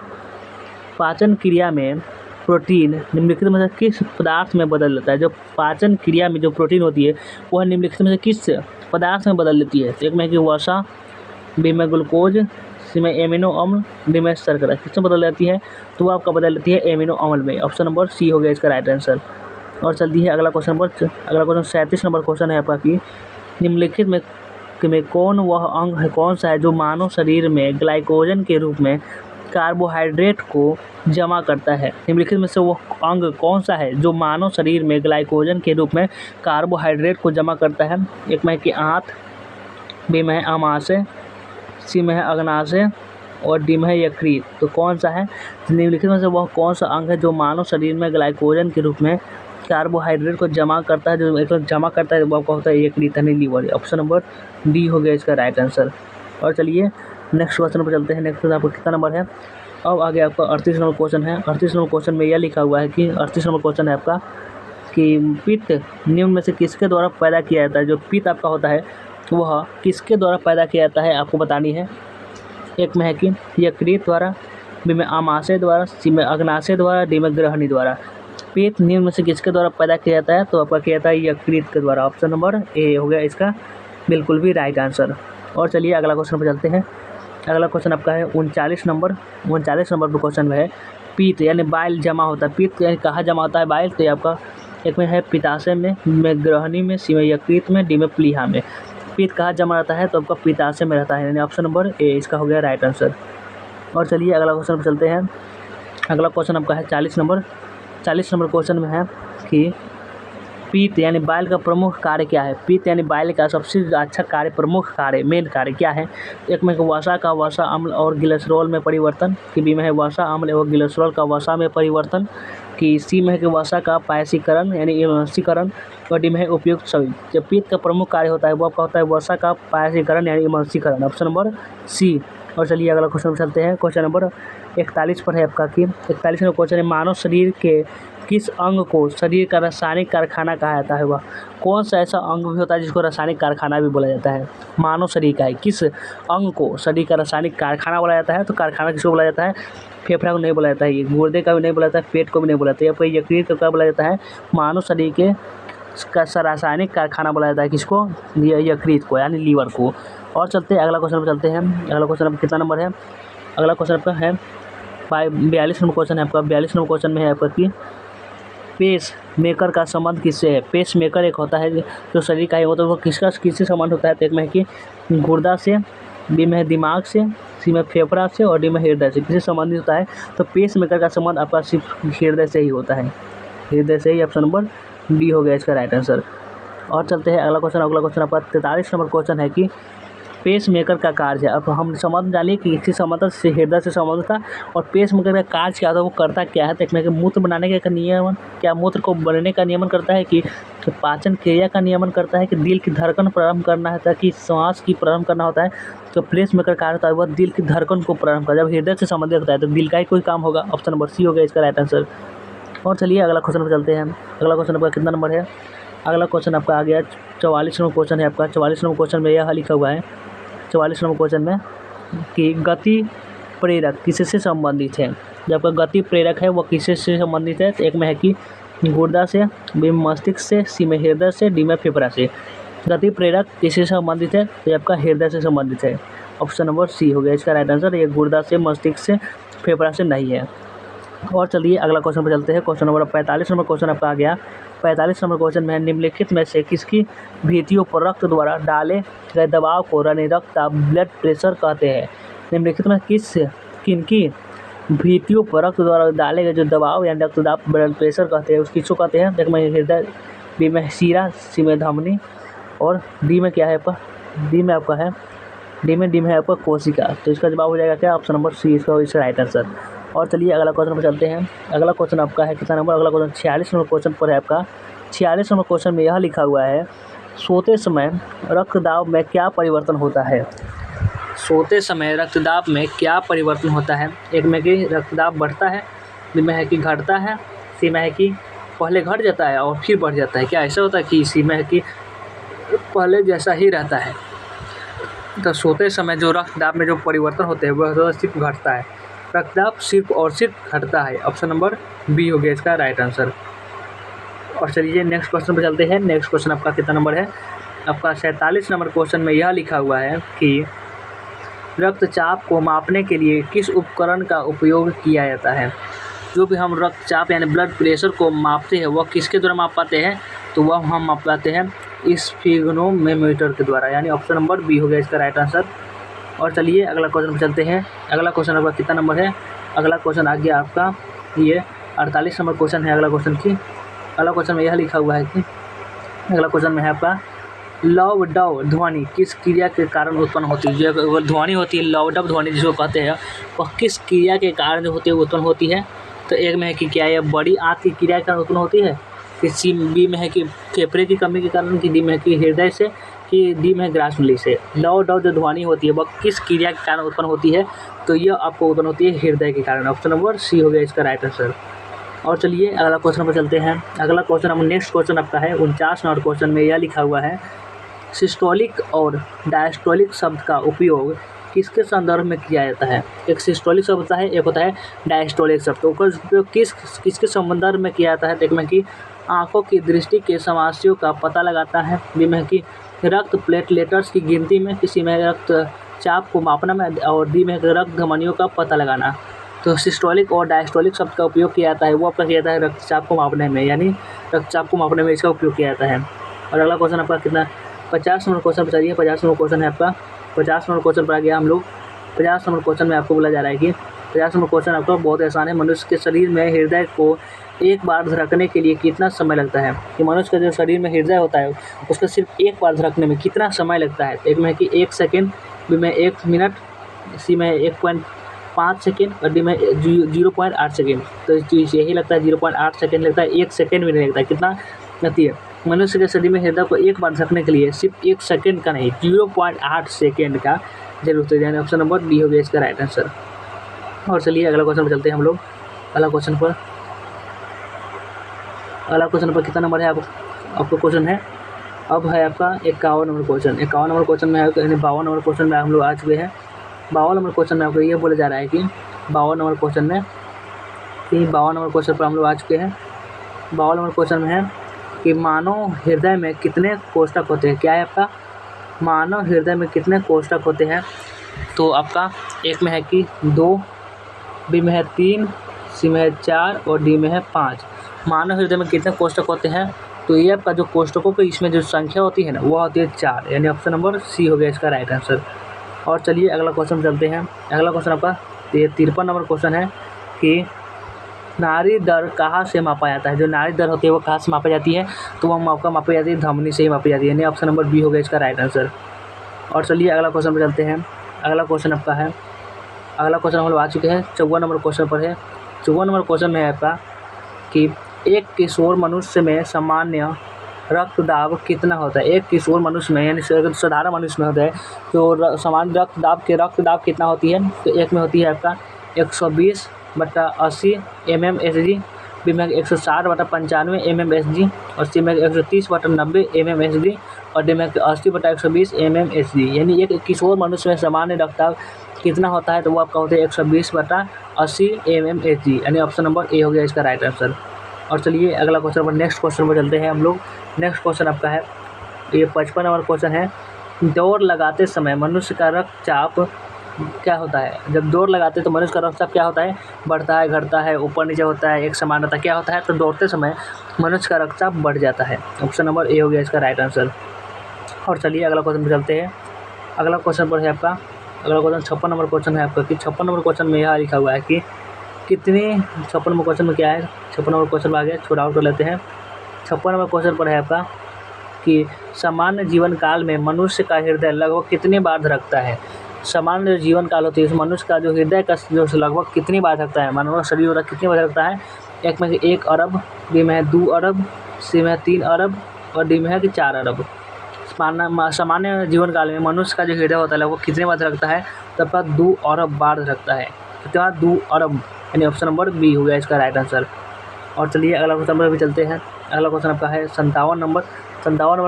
पाचन क्रिया में प्रोटीन निम्नलिखित में से किस पदार्थ में बदल देता है। जो पाचन क्रिया में जो प्रोटीन होती है वह निम्नलिखित में से किस पदार्थ में बदल देती है। तो एक में कि वसा, बी में ग्लूकोज, सी में एमिनो अम्ल, डी में शर्करा। किसमें बदल जाती है, तो वो आपका बदल देती है एमिनो अम्ल में। ऑप्शन नंबर सी हो गया इसका राइट आंसर। और चलती है अगला क्वेश्चन पर। अगला क्वेश्चन 37 नंबर क्वेश्चन है आपका कि निम्नलिखित में में कौन वह अंग है, कौन सा है जो मानव शरीर में ग्लाइकोजन के रूप में कार्बोहाइड्रेट को जमा करता है। निम्नलिखित में से वो अंग कौन सा है जो मानव शरीर में ग्लाइकोजन के रूप में कार्बोहाइड्रेट को जमा करता है। एक में है कि आंत, बी में है अमाशय, सी में है अग्नाशय और डी में है यकृत। तो कौन सा है, निम्नलिखित में से वह कौन सा अंग है जो मानव शरीर में ग्लाइकोजन के रूप में कार्बोहाइड्रेट को जमा करता है, जो एक जमा करता है वो होता है यकृत यानी लीवर। ऑप्शन नंबर डी हो गया इसका राइट आंसर। और चलिए नेक्स्ट क्वेश्चन पर चलते हैं। नेक्स्ट क्वेश्चन आपका कितना नंबर है, अब आगे आपका 38 नंबर क्वेश्चन है। 38 नंबर क्वेश्चन में यह लिखा हुआ है कि 38 नंबर क्वेश्चन है आपका कि पित्त निम्न में से किसके द्वारा पैदा किया जाता है। जो पित्त आपका होता है वह किसके द्वारा पैदा किया जाता है आपको बतानी है। एक में है कि यकृत द्वारा, बी में आमाशय द्वारा, सी में अग्नाशय द्वारा, डी में ग्रहणी द्वारा। पित्त निम्न में से किसके द्वारा पैदा किया जाता है, तो आपका किया जाता है यकृत के द्वारा। ऑप्शन नंबर ए हो गया इसका बिल्कुल भी राइट आंसर। और चलिए अगला क्वेश्चन पर चलते हैं। अगला क्वेश्चन आपका है 39 नंबर पर क्वेश्चन है पित्त यानी बाइल जमा होता है। पित्त यानी कहाँ जमा होता है बाइल, तो ये आपका एक में है पित्ताशय में ग्रहणी में, सी में यकृत में, डी में प्लीहा में। पित्त कहाँ जमा रहता है, तो आपका पित्ताशय में रहता है यानी ऑप्शन नंबर ए इसका हो गया राइट आंसर। और चलिए अगला क्वेश्चन पर चलते हैं। अगला क्वेश्चन आपका है 40 नंबर क्वेश्चन में है कि पित्त यानी बाइल का प्रमुख कार्य क्या है। पित्त यानी बाइल का सबसे अच्छा कार्य, प्रमुख कार्य, मेन कार्य क्या है। एक में वसा का वसा अम्ल और ग्लिसरॉल में परिवर्तन, कि बी में है वसा अम्ल एवं ग्लिसरॉल का वसा में परिवर्तन, कि सी में है कि वसा का पायसीकरण यानी इमल्सीकरण और डी में है उपयुक्त सभी। जब पित्त का प्रमुख कार्य होता है वो आपका होता है वसा का पायसीकरण यानी इमल्सीकरण। Option number C. और चलिए अगला क्वेश्चन चलते हैं। क्वेश्चन नंबर 41 पर है आपका कि 41 नंबर क्वेश्चन है मानव शरीर के किस अंग को शरीर का रासायनिक कारखाना कहा जाता है। वह कौन सा ऐसा अंग भी होता है जिसको रासायनिक कारखाना भी बोला जाता है। मानव शरीर का है किस अंग को शरीर का रासायनिक कारखाना बोला जाता है, तो कारखाना किसको बोला जाता है, फेफड़ा को नहीं बोला जाता है, ये गुर्दे का भी नहीं बोला जाता है, पेट को भी नहीं बोला जाता है, आपको यकृत को क्या बोला जाता है, मानव शरीर के रासायनिक कारखाना बोला जाता है किसको, यकृत को यानी लीवर को। और चलते हैं अगला क्वेश्चन पर चलते हैं। अगला क्वेश्चन आपका कितना नंबर है, अगला क्वेश्चन आपका है 42 नंबर क्वेश्चन है आपका। 42 नंबर क्वेश्चन में है आपका कि पेस मेकर का संबंध किससे है। पेस मेकर एक होता है जो शरीर का है, वो तो वो किससे संबंध होता है, तो एक में है कि गुर्दा से, बी में है दिमाग से, सी में फेफड़ा से और डी में हृदय से। किससे संबंधित होता है, तो पेस मेकर का संबंध आपका सिर्फ हृदय से ही होता है, हृदय से ही। ऑप्शन नंबर डी हो गया इसका राइट आंसर। और चलते हैं अगला क्वेश्चन आपका 43 नंबर क्वेश्चन है कि पेस मेकर का कार्य है। अब हम समझ डालिए कि किसी संबंध से हृदय से संबंध था और पेस मेकर का कार्य क्या था, वो करता क्या है। तो एक में कि मूत्र बनाने का नियमन, क्या मूत्र को बनने का नियमन करता है, कि पाचन क्रिया का नियमन करता है, कि दिल की धड़कन प्रारंभ करना है, ताकि श्वास की प्रारंभ करना होता है। तो पेस मेकर कार्य होता है वह दिल की धड़कन को प्रारंभ करता है। जब हृदय से संबंधित होता है तो दिल का ही कोई काम होगा। ऑप्शन नंबर सी हो गया इसका राइट आंसर। और चलिए अगला क्वेश्चन पर चलते हैं। अगला क्वेश्चन आपका कितना नंबर है, अगला क्वेश्चन आपका आ गया 44 नंबर क्वेश्चन है आपका। 44 नंबर क्वेश्चन में यह लिखा हुआ है 44 नंबर क्वेश्चन में कि गति प्रेरक किससे संबंधित है। जब आपका गति प्रेरक है वो किससे संबंधित है, तो एक में है कि गुर्दा से, बी में मस्तिष्क से, सी में हृदय से, डी में फेफड़ा से। गति प्रेरक किससे संबंधित है, तो आपका हृदय से संबंधित है। ऑप्शन नंबर सी हो गया इसका राइट आंसर। ये गुर्दा से, मस्तिष्क से, फेफड़ा से नहीं है। और चलिए अगला क्वेश्चन पर चलते हैं। क्वेश्चन नंबर 45 नंबर क्वेश्चन आपका आ गया। 45 नंबर क्वेश्चन में निम्नलिखित में से किसकी भित्तियों पर रक्त द्वारा डाले गए दबाव को रक्तचाप ब्लड प्रेशर कहते हैं। निम्नलिखित में किनकी भित्तियों पर रक्त द्वारा डाले गए जो दबाव या रक्तचाप ब्लड प्रेशर कहते हैं, उसकी किसको कहते हैं। एक में हृदय, बी में शीरा, सी में धमनी और डी में क्या है आपका, डी में है आपका कोशिका। तो इसका जवाब हो जाएगा क्या, ऑप्शन नंबर सी इसका राइट आंसर। और चलिए अगला क्वेश्चन पर चलते हैं। अगला क्वेश्चन आपका है कितना नंबर, अगला क्वेश्चन 46 नंबर क्वेश्चन पर है आपका। 46 नंबर क्वेश्चन में यह लिखा हुआ है सोते समय रक्तदाब में क्या परिवर्तन होता है। सोते समय रक्तदाब में क्या परिवर्तन होता है। एक में कि रक्तदाब बढ़ता है, बी में है कि घटता है, सी में है कि पहले घट जाता है और फिर बढ़ जाता है। क्या ऐसा होता है कि सी में है कि पहले जैसा ही रहता है। तो सोते समय जो रक्तदाब में जो परिवर्तन होते हैं वह सिर्फ घटता है, रक्तदाब सिर्फ और सिर्फ घटता है। ऑप्शन नंबर बी हो गया इसका राइट आंसर। और चलिए नेक्स्ट क्वेश्चन पर चलते हैं। नेक्स्ट क्वेश्चन आपका कितना नंबर है, आपका 47 नंबर क्वेश्चन में यह लिखा हुआ है कि रक्तचाप को मापने के लिए किस उपकरण का उपयोग किया जाता है। जो भी हम रक्तचाप यानी ब्लड प्रेशर को मापते हैं वह किसके द्वारा माप पाते हैं, तो वह हम माप पाते हैं स्फिग्नोमीटर के द्वारा, यानी ऑप्शन नंबर बी हो गया इसका राइट आंसर। और चलिए अगला क्वेश्चन पर चलते हैं। अगला क्वेश्चन आपका कितना नंबर है? अगला क्वेश्चन आ गया आपका ये 48 नंबर क्वेश्चन है अगला क्वेश्चन की। अगला क्वेश्चन में यह लिखा हुआ है कि अगला क्वेश्चन में है आपका लवडव ध्वनि किस क्रिया के कारण उत्पन्न होती है? जो ध्वनि होती है लवडव ध्वनि जिसको कहते हैं, वह किस क्रिया के कारण जो होती है उत्पन्न होती है? तो एक में है कि क्या यह बड़ी आंत की क्रिया के कारण उत्पन्न होती है, कि सी बी में है कि फेफड़े की कमी के कारण, कि डी में है कि हृदय से, कि डी में है ग्रास नली से। लवडव जो ध्वनि होती है वह किस क्रिया के कारण उत्पन्न होती है? तो यह आपको उत्पन्न होती है हृदय के कारण। ऑप्शन नंबर सी हो गया इसका राइट आंसर। और चलिए अगला क्वेश्चन पर चलते हैं। अगला क्वेश्चन अब नेक्स्ट क्वेश्चन आपका है 49 नंबर क्वेश्चन में यह लिखा हुआ है सिस्टोलिक और डायस्टोलिक शब्द का उपयोग किसके संदर्भ में किया जाता है? एक सिस्टोलिक शब्द होता है, एक होता है डायस्टोलिक शब्द। तो उसका उपयोग किसके संदर्भ में किया जाता है? देखना कि आंखों की दृष्टि के समस्याओं का पता लगाता है, बी में कि रक्त प्लेटलेट्स की गिनती में, किसी में रक्तचाप को मापना में, और डी में रक्त धमनियों का पता लगाना। तो सिस्टोलिक और डायस्टोलिक शब्द का उपयोग किया जाता है, वो आपका किया जाता है रक्तचाप को मापने में, यानी रक्तचाप को मापने में इसका उपयोग किया जाता है। और अगला क्वेश्चन आपका कितना 50 नंबर क्वेश्चन बताइए। 50 नंबर क्वेश्चन है आपका। 50 नंबर क्वेश्चन पर आ गया हम लोग। 50 नंबर क्वेश्चन में आपको बोला जा रहा है कि 50 नंबर क्वेश्चन आपका बहुत आसान है। मनुष्य के शरीर में हृदय को एक बार धड़कने के लिए कितना समय लगता है? कि मनुष्य का जो शरीर में हृदय होता है उसका सिर्फ एक बार धड़कने में कितना समय लगता है? एक में है कि 1 सेकेंड, बी में 1 मिनट, सी में 1.5 सेकेंड और डी में 0.8 सेकेंड। तो यही लगता है 0.8 सेकेंड लगता है, 1 सेकेंड भी नहीं लगता है। कितना लगती है? मनुष्य के शरीर में हृदय को एक बार धड़कने के लिए सिर्फ 1 सेकेंड का नहीं 0.8 सेकेंड का जरूरत है, यानी ऑप्शन नंबर डी हो गया इसका राइट आंसर। और चलिए अगला क्वेश्चन पर चलते हैं हम लोग। अगला क्वेश्चन पर कितना नंबर है आपको क्वेश्चन है? अब है आपका 51 नंबर क्वेश्चन। 51 नंबर क्वेश्चन में है, 52 नंबर क्वेश्चन में हम लोग आ चुके हैं। 52 नंबर क्वेश्चन में आपको ये बोला जा रहा है कि 52 नंबर क्वेश्चन में 52 नंबर क्वेश्चन पर हम लोग आ चुके हैं। 52 नंबर क्वेश्चन में है कि मानव हृदय में कितने कोष्ठक होते हैं? क्या है आपका? मानव हृदय में कितने कोष्ठक होते हैं? तो आपका एक में है कि 2, बी में है 3, सी में है 4 और डी में है 5। मानव हृदय में कितने कोष्ठक होते हैं? तो ये आपका जो कोष्ठकों की इसमें जो संख्या होती है ना वो होती है 4, यानी ऑप्शन नंबर सी हो गया इसका राइट आंसर। और चलिए अगला क्वेश्चन चलते हैं। अगला क्वेश्चन आपका 53 नंबर क्वेश्चन है कि नाड़ी दर कहाँ से मापा जाता है? जो नाड़ी दर होती है वो कहाँ से मापी जाती है? तो वह मापी जाती है धमनी से ही मापी जाती है, यानी ऑप्शन नंबर बी हो गया इसका राइट आंसर। और चलिए अगला क्वेश्चन पर चलते हैं। अगला क्वेश्चन आपका है, अगला क्वेश्चन हम लोग आ चुके हैं 54 नंबर क्वेश्चन पर है। 54 नंबर क्वेश्चन में है आपका कि एक किशोर मनुष्य में सामान्य रक्तदाब कितना होता है? एक किशोर मनुष्य में, यानी साधारण मनुष्य में होता है तो सामान्य रक्तदाब कितना होती है? तो एक में होती है आपका 120/80 mmHg, बी में 160/95 mmHg और सी में 130/90 mmHg और डी में 80/120 mmHg। यानी एक किशोर मनुष्य में सामान्य रक्तदाब कितना होता है? तो वो आपका होता है 120/80 mmHg, यानी ऑप्शन नंबर ए हो गया इसका राइट आंसर। और चलिए अगला क्वेश्चन पर नेक्स्ट क्वेश्चन पर चलते हैं हम लोग। नेक्स्ट क्वेश्चन आपका है ये 55 नंबर क्वेश्चन है। दौड़ लगाते समय मनुष्य का रक्तचाप क्या होता है? जब दौड़ लगाते हैं तो मनुष्य का रक्तचाप क्या होता है? बढ़ता है, घटता है, ऊपर नीचे होता है, एक समान रहता है, क्या होता है? तो दौड़ते समय मनुष्य का रक्तचाप बढ़ जाता है। ऑप्शन नंबर ए हो गया इसका राइट आंसर। और चलिए अगला क्वेश्चन पर चलते हैं। अगला क्वेश्चन पर है आपका, अगला क्वेश्चन 56 नंबर क्वेश्चन है आपका कि 56 नंबर क्वेश्चन में यह लिखा हुआ है कि कितनी 56 नंबर क्वेश्चन में क्या है? 56 नंबर क्वेश्चन में आ गया, छोटा आउट कर लेते हैं। 56 नंबर क्वेश्चन पर है आपका कि सामान्य जीवन काल में मनुष्य का हृदय लगभग कितनी बार धड़कता है? सामान्य जीवन काल होती है मनुष्य का जो हृदय का जो लगभग कितनी बार धड़कता है? मानव का शरीर होता है कितनी बार धड़कता है? एक में 1 अरब, बी में है 2 अरब, सी में है 3 अरब और डी में है कि 4 अरब। सामान्य जीवन काल में मनुष्य का जो हृदय होता है लगभग कितनी बार धड़कता है? तब तक 2 अरब बार धड़कता है। कितनी बार? 2 अरब, यानी ऑप्शन नंबर बी हो गया इसका राइट आंसर। और चलिए अगला क्वेश्चन पर भी चलते हैं। अगला क्वेश्चन आपका है 57 नंबर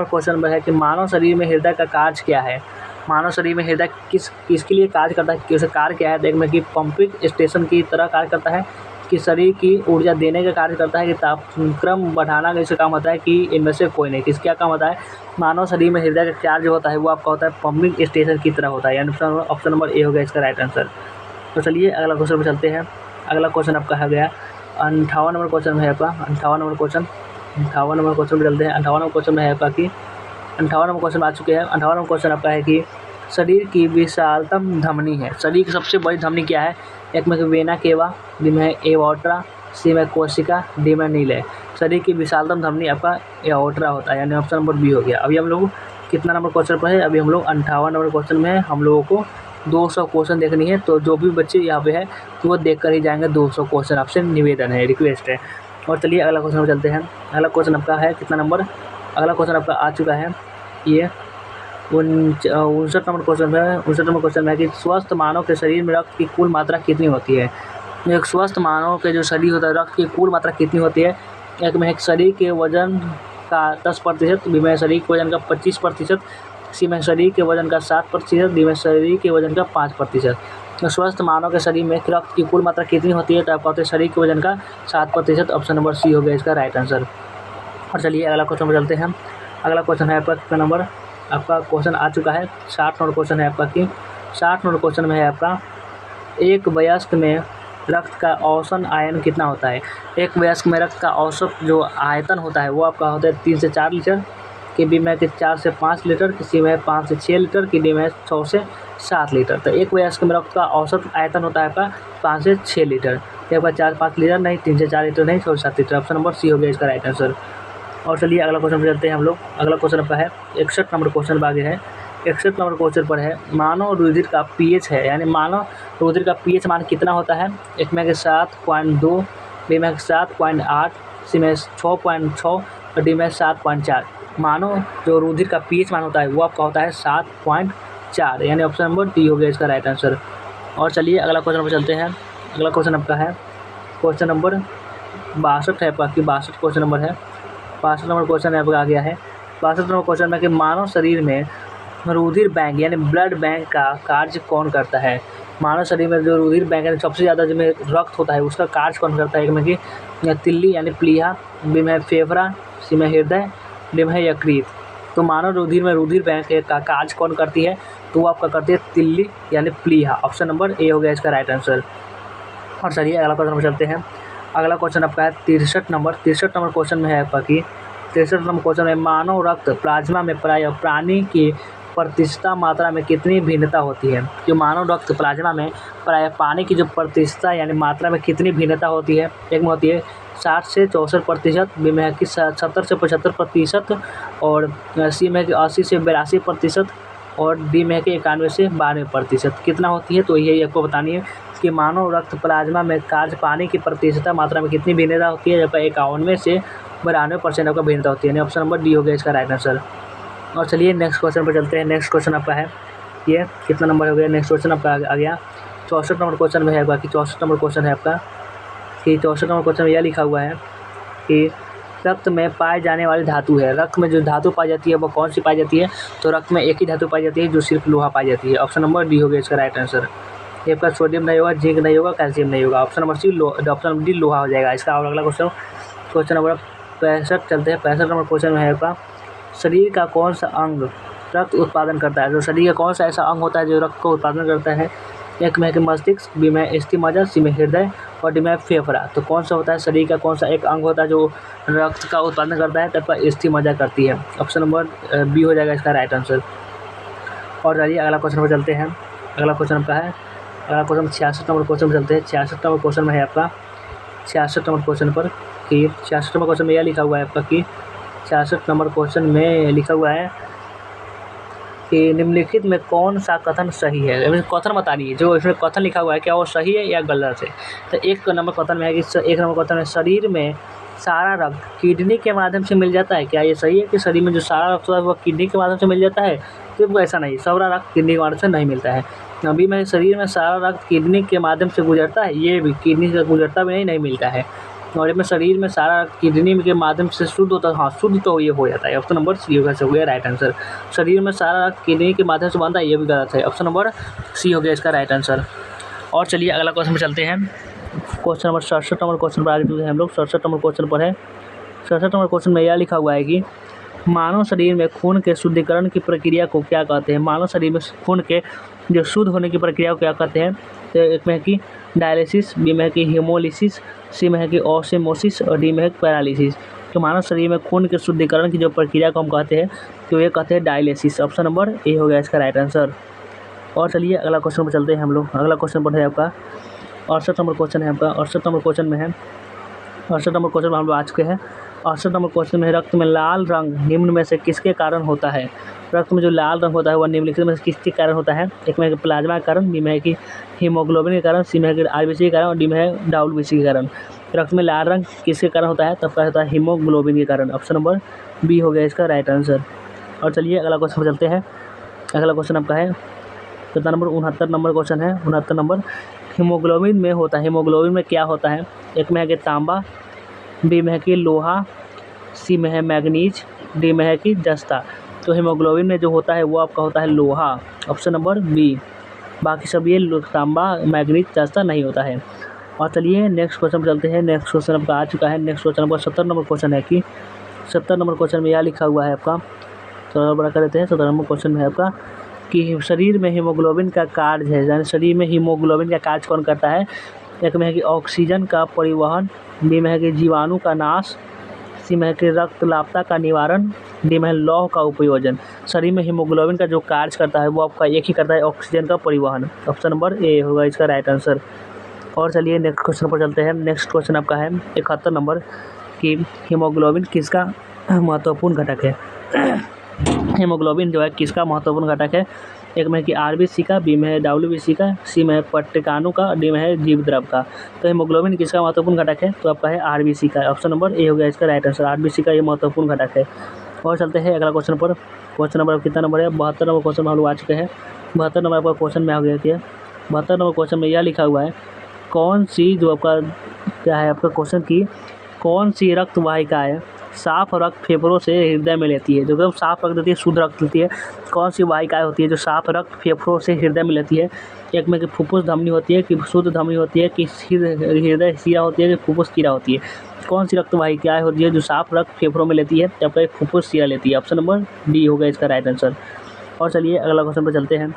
क्वेश्चन पर है कि मानव शरीर में हृदय का कार्य क्या है? मानव शरीर में हृदय किसके लिए कार्य करता है? किसका कार्य क्या है? देखने कि पंपिंग स्टेशन की तरह कार्य करता है, कि शरीर की ऊर्जा देने का कार्य करता है, कि तापक्रम बढ़ाना का इसका काम होता है, कि इनमें से कोई नहीं? किसका काम होता है? मानव शरीर में हृदय का कार्य जो होता है वो आपका होता है पंपिंग स्टेशन की तरह होता है, यानी ऑप्शन नंबर ए हो गया इसका राइट आंसर। तो चलिए अगला क्वेश्चन पर चलते हैं। अगला क्वेश्चन आपका है गया 58 नंबर क्वेश्चन है आपका। 58 नंबर क्वेश्चन पर चलते हैं। 58 नंबर क्वेश्चन में है आपका कि 58 नंबर क्वेश्चन आ चुके हैं। 58 नंबर क्वेश्चन आपका है कि शरीर की विशालतम धमनी है। शरीर की सबसे बड़ी धमनी क्या है? एक में वेना केवा, बी में एओर्टा, सी में कोशिका, डी में नीले। शरीर की विशालतम धमनी आपका एओर्टा होता है, यानी ऑप्शन नंबर बी हो गया। अभी हम लोग कितना नंबर क्वेश्चन पर है? अभी हम लोग 58 नंबर क्वेश्चन में है। हम लोगों को 200 क्वेश्चन देखनी है, तो जो भी बच्चे यहाँ पे है तो वो देख कर ही जाएंगे 200 क्वेश्चन। आपसे निवेदन है, रिक्वेस्ट है। और चलिए अगला क्वेश्चन पर चलते हैं। अगला क्वेश्चन आपका है कितना नंबर? अगला क्वेश्चन आपका आ चुका है ये 59 नंबर क्वेश्चन है। 59 नंबर क्वेश्चन है कि स्वस्थ मानव के शरीर में रक्त की कुल मात्रा कितनी होती है? एक स्वस्थ मानव के जो शरीर होता है, रक्त की कुल मात्रा कितनी होती है? एक में शरीर के वजन का 10%, बी में शरीर के वजन का 25%, सी में शरीर के वजन का 7%, डी में शरीर के वजन का 5%। तो स्वस्थ मानव के शरीर में रक्त की कुल मात्रा कितनी होती है? तो आप कहते हैं शरीर के वजन का 7%। ऑप्शन नंबर सी हो गया इसका राइट आंसर। और चलिए अगला क्वेश्चन पर चलते हैं। अगला क्वेश्चन है आपका कितना नंबर? आपका क्वेश्चन आ चुका है 60 नंबर क्वेश्चन है आपका कि 60 नंबर क्वेश्चन में है आपका एक वयस्क में रक्त का औसत आयन कितना होता है? एक वयस्क में रक्त का औसत जो आयतन होता है वो आपका होता है 3 से 4 लीटर, कि बी में 4 से 5 लीटर, किसी में 5 से 6 लीटर, कि डी में 6 से 7 लीटर। तो एक वयस्क में रक्त का औसत आयतन होता है आपका 5 से 6 लीटर। एक बार 4-5 लीटर नहीं, 3 से 4 लीटर नहीं, 6 से 7 लीटर। ऑप्शन नंबर सी हो गया इसका राइट आंसर। और चलिए अगला क्वेश्चन पर चलते हैं हम लोग। अगला क्वेश्चन आपका है 61 नंबर क्वेश्चन पर आगे है। 61 नंबर क्वेश्चन पर है मानव रुधिर का पीएच है, यानी मानव रुधिर का पीएच मान कितना होता है? एक में 7.2, बी में 7.8, सी में 6.6 और डी में 7.4। मानव जो रुधिर का पीएच मान होता है वो आपका होता है 7.4, यानी ऑप्शन नंबर डी हो गया इसका राइट आंसर। और चलिए अगला क्वेश्चन पर चलते हैं। अगला क्वेश्चन आपका है क्वेश्चन नंबर 62 है, बाकी 62 क्वेश्चन नंबर है। 62 नंबर क्वेश्चन आपका आ गया है। 62 नंबर क्वेश्चन में कि मानव शरीर में रुधिर बैंक यानी ब्लड बैंक का कार्य कौन करता है? मानव शरीर में जो रुधिर बैंक यानी सबसे ज़्यादा जिसमें रक्त होता है उसका कार्य कौन करता है? एक में कि तिल्ली यानी प्लीहा, बी में फेफड़ा, सी में हृदय, डी में यकृत। तो मानव रुधिर में रुधिर बैंक का कार्य कौन करती है? तो वो आपका करती है तिल्ली यानी प्लीहा। ऑप्शन नंबर ए हो गया इसका राइट आंसर। और चलिए अगला क्वेश्चन पर चलते हैं। अगला क्वेश्चन आपका है 63 नंबर क्वेश्चन में है आपका कि 63 नंबर क्वेश्चन में मानव रक्त प्लाज्मा में प्रायः प्राणी की प्रतिशत मात्रा में कितनी भिन्नता होती है? जो मानव रक्त प्लाज्मा में प्रायः पानी की जो प्रतिशत यानी मात्रा में कितनी भिन्नता होती है? एक में होती है 60 से 64%, बी में है कि 70 से 75%, और सी में है कि 80 से 82%, और डी में है कि 91 से 92%। कितना होती है? तो यही आपको बतानी है कि मानव रक्त प्लाज्मा में कार्य पानी की प्रतिशत मात्रा में कितनी भिन्नता होती है? जब 51 से 92% आपका भिन्नता होती है, यानी ऑप्शन नंबर डी हो गया इसका राइट आंसर। और चलिए नेक्स्ट क्वेश्चन पर चलते हैं। नेक्स्ट क्वेश्चन आपका है ये कितना नंबर हो गया? नेक्स्ट क्वेश्चन आपका आ गया 64 नंबर क्वेश्चन में है। बाकी 64 नंबर क्वेश्चन है आपका कि 64 नंबर क्वेश्चन में यह लिखा हुआ है कि रक्त में पाई जाने वाली धातु है। रक्त में जो धातु पाई जाती है वो कौन सी पाई जाती है? तो रक्त में एक ही धातु पाई जाती है जो सिर्फ लोहा पाई जाती है। ऑप्शन नंबर डी हो गया इसका राइट आंसर। ये आपका सोडियम नहीं होगा, जिंक नहीं होगा, कैल्शियम नहीं होगा। Option number C option number D लोहा हो जाएगा इसका। और अगला क्वेश्चन नंबर 65 चलते हैं। 65 नंबर क्वेश्चन में है आपका शरीर का कौन सा अंग रक्त उत्पादन करता है? तो शरीर का कौन सा ऐसा अंग होता है जो रक्त को उत्पादन करता है? एक में है कि मस्तिष्क, बी में अस्थिमज्जा, सी में हृदय, और डी में फेफड़ा। तो कौन सा होता है शरीर का कौन सा एक अंग होता है जो रक्त का उत्पादन करता है? तब पर अस्थिमज्जा करती है। ऑप्शन नंबर बी हो जाएगा इसका राइट आंसर। और चलिए अगला क्वेश्चन पर चलते हैं। अगला क्वेश्चन आपका है अगला क्वेश्चन 66 नंबर क्वेश्चन पर चलते हैं। 66 नंबर क्वेश्चन में है आपका 66 नंबर क्वेश्चन पर कि 66 नंबर क्वेश्चन में यह लिखा हुआ है आपका कि 66 नंबर क्वेश्चन में लिखा हुआ है कि निम्नलिखित में कौन सा कथन सही है? कथन बताइए, जो इसमें कथन लिखा हुआ है क्या वो सही है या गलत है? तो एक नंबर कथन में है कि एक नंबर कथन में शरीर में सारा रक्त किडनी के माध्यम से मिल जाता है। क्या ये सही है कि शरीर में जो सारा रक्त होता है वो किडनी के माध्यम से मिल जाता है? तो ऐसा नहीं, सारा रक्त किडनी के माध्यम से नहीं मिलता है। अभी में शरीर में सारा रक्त किडनी के माध्यम से गुजरता है, ये भी किडनी से गुजरता भी नहीं मिलता है। और इसमें शरीर में सारा रक्त किडनी के माध्यम से शुद्ध होता है। हाँ, शुद्ध तो ये हो जाता है। ऑप्शन नंबर सी हो गया राइट आंसर। शरीर में सारा रक्त किडनी के माध्यम से बनता है, ये भी गलत है। ऑप्शन नंबर सी हो गया इसका राइट आंसर। और चलिए अगला क्वेश्चन पर चलते हैं। क्वेश्चन नंबर 67 नंबर क्वेश्चन पर आगे चलते हैं हम लोग। 67 नंबर क्वेश्चन पर है। 67 नंबर क्वेश्चन में यह लिखा हुआ है कि मानव शरीर में खून के शुद्धिकरण की प्रक्रिया को क्या कहते हैं? मानव शरीर में खून के जो शुद्ध होने की प्रक्रिया को क्या कहते हैं? तो एक में है कि डायलिसिस, बी में है कि हीमोलिसिस, सी में है कि ऑस्मोसिस, और डी में है पैरालिसिस। कि मानव शरीर में खून के शुद्धिकरण की जो प्रक्रिया को हम कहते हैं तो ये कहते हैं डायलिसिस। ऑप्शन नंबर ए हो गया इसका राइट आंसर। और चलिए अगला क्वेश्चन पर चलते हैं हम लोग। अगला क्वेश्चन पर है आपका 68 नंबर क्वेश्चन है आपका। 68 नंबर क्वेश्चन में है, 68 नंबर क्वेश्चन में हम लोग आ चुके हैं। 68 नंबर क्वेश्चन में है, रक्त में लाल रंग निम्न में से किसके कारण होता है? रक्त में जो लाल रंग होता है वह निम्नलिखित में से किसके कारण होता है? एक में है कि प्लाज्मा के कारण, बी में है कि हीमोग्लोबिन के कारण, सी में है कि आरबीसी के कारण और डी में है डब्ल्यूबीसी के कारण। रक्त में लाल रंग किसके कारण होता है? तब का होता है हीमोग्लोबिन के कारण। ऑप्शन नंबर बी हो गया इसका राइट आंसर। और चलिए अगला क्वेश्चन पर चलते हैं। अगला क्वेश्चन आपका है कितना नंबर? 69 नंबर क्वेश्चन है। 69 नंबर, हीमोग्लोबिन में होता है, हीमोग्लोबिन में क्या होता है? एक में है कि तांबा, बी में है कि लोहा, सी में है मैग्नीज, डी में है कि जस्ता। तो हीमोग्लोबिन में जो होता है वो आपका होता है लोहा। Option number B. बाकी सब ये तांबा, मैग्नीज, जस्ता नहीं होता है। और चलिए नेक्स्ट क्वेश्चन पर चलते हैं। नेक्स्ट क्वेश्चन आपका आ चुका है। नेक्स्ट क्वेश्चन आपका 70 नंबर क्वेश्चन है कि 70 नंबर क्वेश्चन में यह लिखा हुआ है आपका, थोड़ा बड़ा कर देते हैं। 70 नंबर क्वेश्चन में है आपका कि शरीर में हीमोग्लोबिन का कार्य है, यानी शरीर में हीमोग्लोबिन का कार्य कौन करता है? एक में है कि ऑक्सीजन का परिवहन, बी में है कि जीवाणु का नाश, सी में है कि रक्तलापता का निवारण, डी में है लौह का उपयोजन। शरीर में हीमोग्लोबिन का जो कार्य करता है वो आपका एक ही करता है, ऑक्सीजन का परिवहन। ऑप्शन नंबर ए होगा इसका राइट आंसर। और चलिए नेक्स्ट क्वेश्चन पर चलते हैं। नेक्स्ट क्वेश्चन आपका है 71 नंबर कि हीमोग्लोबिन किसका महत्वपूर्ण घटक है? हीमोग्लोबिन जो है किसका महत्वपूर्ण घटक है? एक में है कि आरबीसी का, बी में है डब्ल्यूबीसी का, सी में है पट्टिकाणु का, डी में है जीवद्रव का। तो हीमोग्लोबिन किसका महत्वपूर्ण घटक है? तो आपका है आरबीसी का। ऑप्शन नंबर ए हो गया इसका राइट आंसर। आरबीसी का ये महत्वपूर्ण घटक है। और चलते हैं अगला क्वेश्चन पर। क्वेश्चन नंबर कितना नंबर है? 72 नंबर क्वेश्चन में हम लोग आ चुके हैं। 72 नंबर पर क्वेश्चन में आ गया कि 72 नंबर क्वेश्चन में यह लिखा हुआ है, कौन सी जो आपका क्या है आपका क्वेश्चन की कौन सी रक्त वाहिकाएँ साफ रक्त फेफड़ों से हृदय में लेती है? जो एकदम साफ रक्त देती है, शुद्ध रक्त लेती है, कौन सी वाहिकाएँ होती है जो साफ रक्त फेफड़ों से हृदय में लेती है? एक में कि फुफ्फुस धमनी होती है, कि शुद्ध धमनी होती है, कि हृदय शिरा होती है, कि फुफ्फुस शिरा होती है? कौन सी रक्त वाहिकाएँ होती है जो साफ रक्त फेफड़ों में लेती है या फिर फुफ्फुस शिरा लेती है? ऑप्शन नंबर डी होगा इसका राइट आंसर। और चलिए अगला क्वेश्चन पर चलते हैं।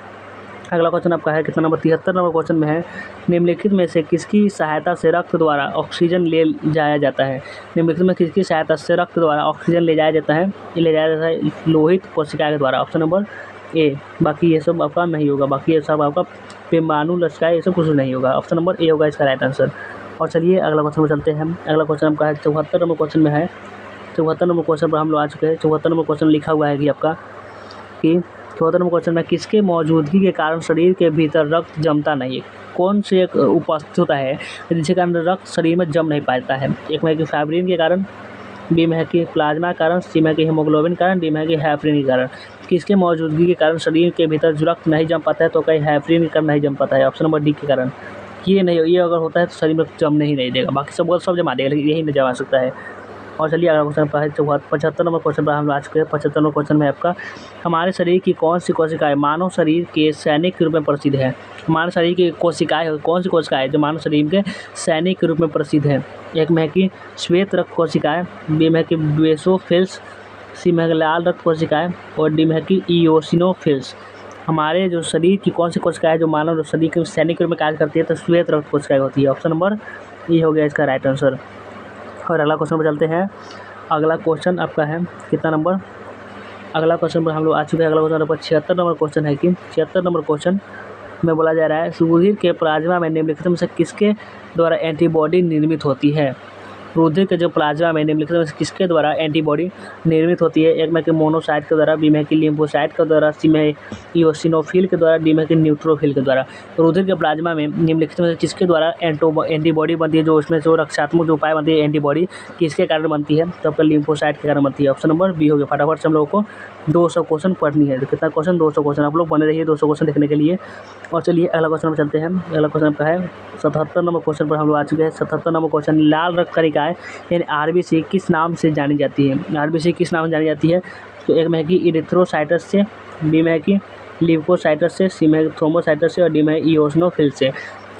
अगला क्वेश्चन आपका है कितना नंबर? 73 नंबर क्वेश्चन में है, निम्नलिखित में से किसकी सहायता से रक्त द्वारा ऑक्सीजन ले जाया जाता है? निम्नलिखित में किसकी सहायता से रक्त द्वारा ऑक्सीजन ले जाया जाता है? ये ले जाया जाता है लोहित कोशिका के द्वारा। Option number A. बाकी ये सब आपका नहीं होगा, बाकी ये सब आपका परमाणु लसिका ये सब कुछ नहीं होगा। ऑप्शन नंबर ए होगा इसका राइट आंसर। और चलिए अगला क्वेश्चन पर चलते हैं। अगला क्वेश्चन आपका है 74 नंबर क्वेश्चन में है। 74 नंबर क्वेश्चन पर हम लोग आ चुके हैं। 74 नंबर क्वेश्चन लिखा हुआ है कि आपका कि 74 नंबर क्वेश्चन में किसके मौजूदगी के कारण शरीर के भीतर रक्त जमता नहीं है? कौन से एक उपस्थित होता है जिसके कारण रक्त शरीर में जम नहीं पाता है? एक में है कि फाइब्रिन के कारण, बी में है कि प्लाज्मा के कारण, सी में है कि हीमोग्लोबिन के कारण, डी में है कि हेपरिन के कारण। किसके मौजूदगी के कारण शरीर के भीतर जो रक्त नहीं जम पाता है? तो कहीं हेपरिन के कारण नहीं जम पाता है। ऑप्शन नंबर डी के कारण। ये नहीं, ये अगर होता है तो शरीर में जमने ही नहीं देगा, बाकी सब जमा देगा, लेकिन यही नहीं जमा सकता है। और चलिए अगला क्वेश्चन पर है 75 नंबर क्वेश्चन पर हम आ चुके हैं। 75 नंबर क्वेश्चन में आपका, हमारे शरीर की कौन सी कोशिकाएं मानव शरीर के सैनिक के रूप में प्रसिद्ध है? हमारे शरीर की कोशिकाएं कौन सी कोशिकाएं जो मानव शरीर के सैनिक के रूप में प्रसिद्ध है? एक में है कि श्वेत रक्त कोशिकाएं, बी में है कि बेसोफिल्स, सी में है कि लाल रक्त कोशिकाएं और डी में है कि इओसिनोफिल्स। हमारे जो शरीर की कौन सी कोशिकाएं जो मानव शरीर के सैनिक के रूप में कार्य करती है? तो श्वेत रक्त कोशिकाएं होती है। ऑप्शन नंबर ए हो गया इसका राइट आंसर। और अगला क्वेश्चन पर चलते हैं। अगला क्वेश्चन आपका है कितना नंबर? अगला क्वेश्चन पर हम लोग आ चुके हैं। अगला क्वेश्चन नंबर 76 नंबर क्वेश्चन है कि 76 नंबर क्वेश्चन में बोला जा रहा है, रुधिर के प्लाज्मा में निम्नलिखित में से किसके द्वारा एंटीबॉडी निर्मित होती है? रुधिर के जो प्लाज्मा में निम्नलिखित में से किसके द्वारा एंटीबॉडी निर्मित होती है? एक में कि मोनोसाइट के द्वारा, बी में कि लिम्फोसाइट के द्वारा, सी में इओसिनोफिल के द्वारा, डी में कि न्यूट्रोफिल के द्वारा। रुधिर के प्लाज्मा में निम्नलिखित में से किसके द्वारा एंटीबॉडी बनती है? जो उसमें जो रक्षात्मक जो उपाय बनती है एंटीबॉडी किसके कारण बनती है? तो आपका लिम्फोसाइट के कारण बनती है। ऑप्शन नंबर बी हो गया। फटाफट से हम लोगों को 200 क्वेश्चन पढ़नी है। तो कितना क्वेश्चन? 200 क्वेश्चन। आप लोग बने रहिए 200 क्वेश्चन देखने के लिए। और चलिए अगला क्वेश्चन पर चलते हैं। अगला क्वेश्चन आपका है 77 नंबर क्वेश्चन पर हम लोग आ चुके हैं। 77 नंबर क्वेश्चन, लाल रक्त कणिकाएं यानी आरबीसी किस नाम से जानी जाती है? आरबीसी किस नाम से जानी जाती है? तो एक में है कि इरिथ्रोसाइटस से, बी में है कि ल्यूकोसाइटस से, सी में है थ्रोम्बोसाइटस से और डी में है इओसिनोफिल से।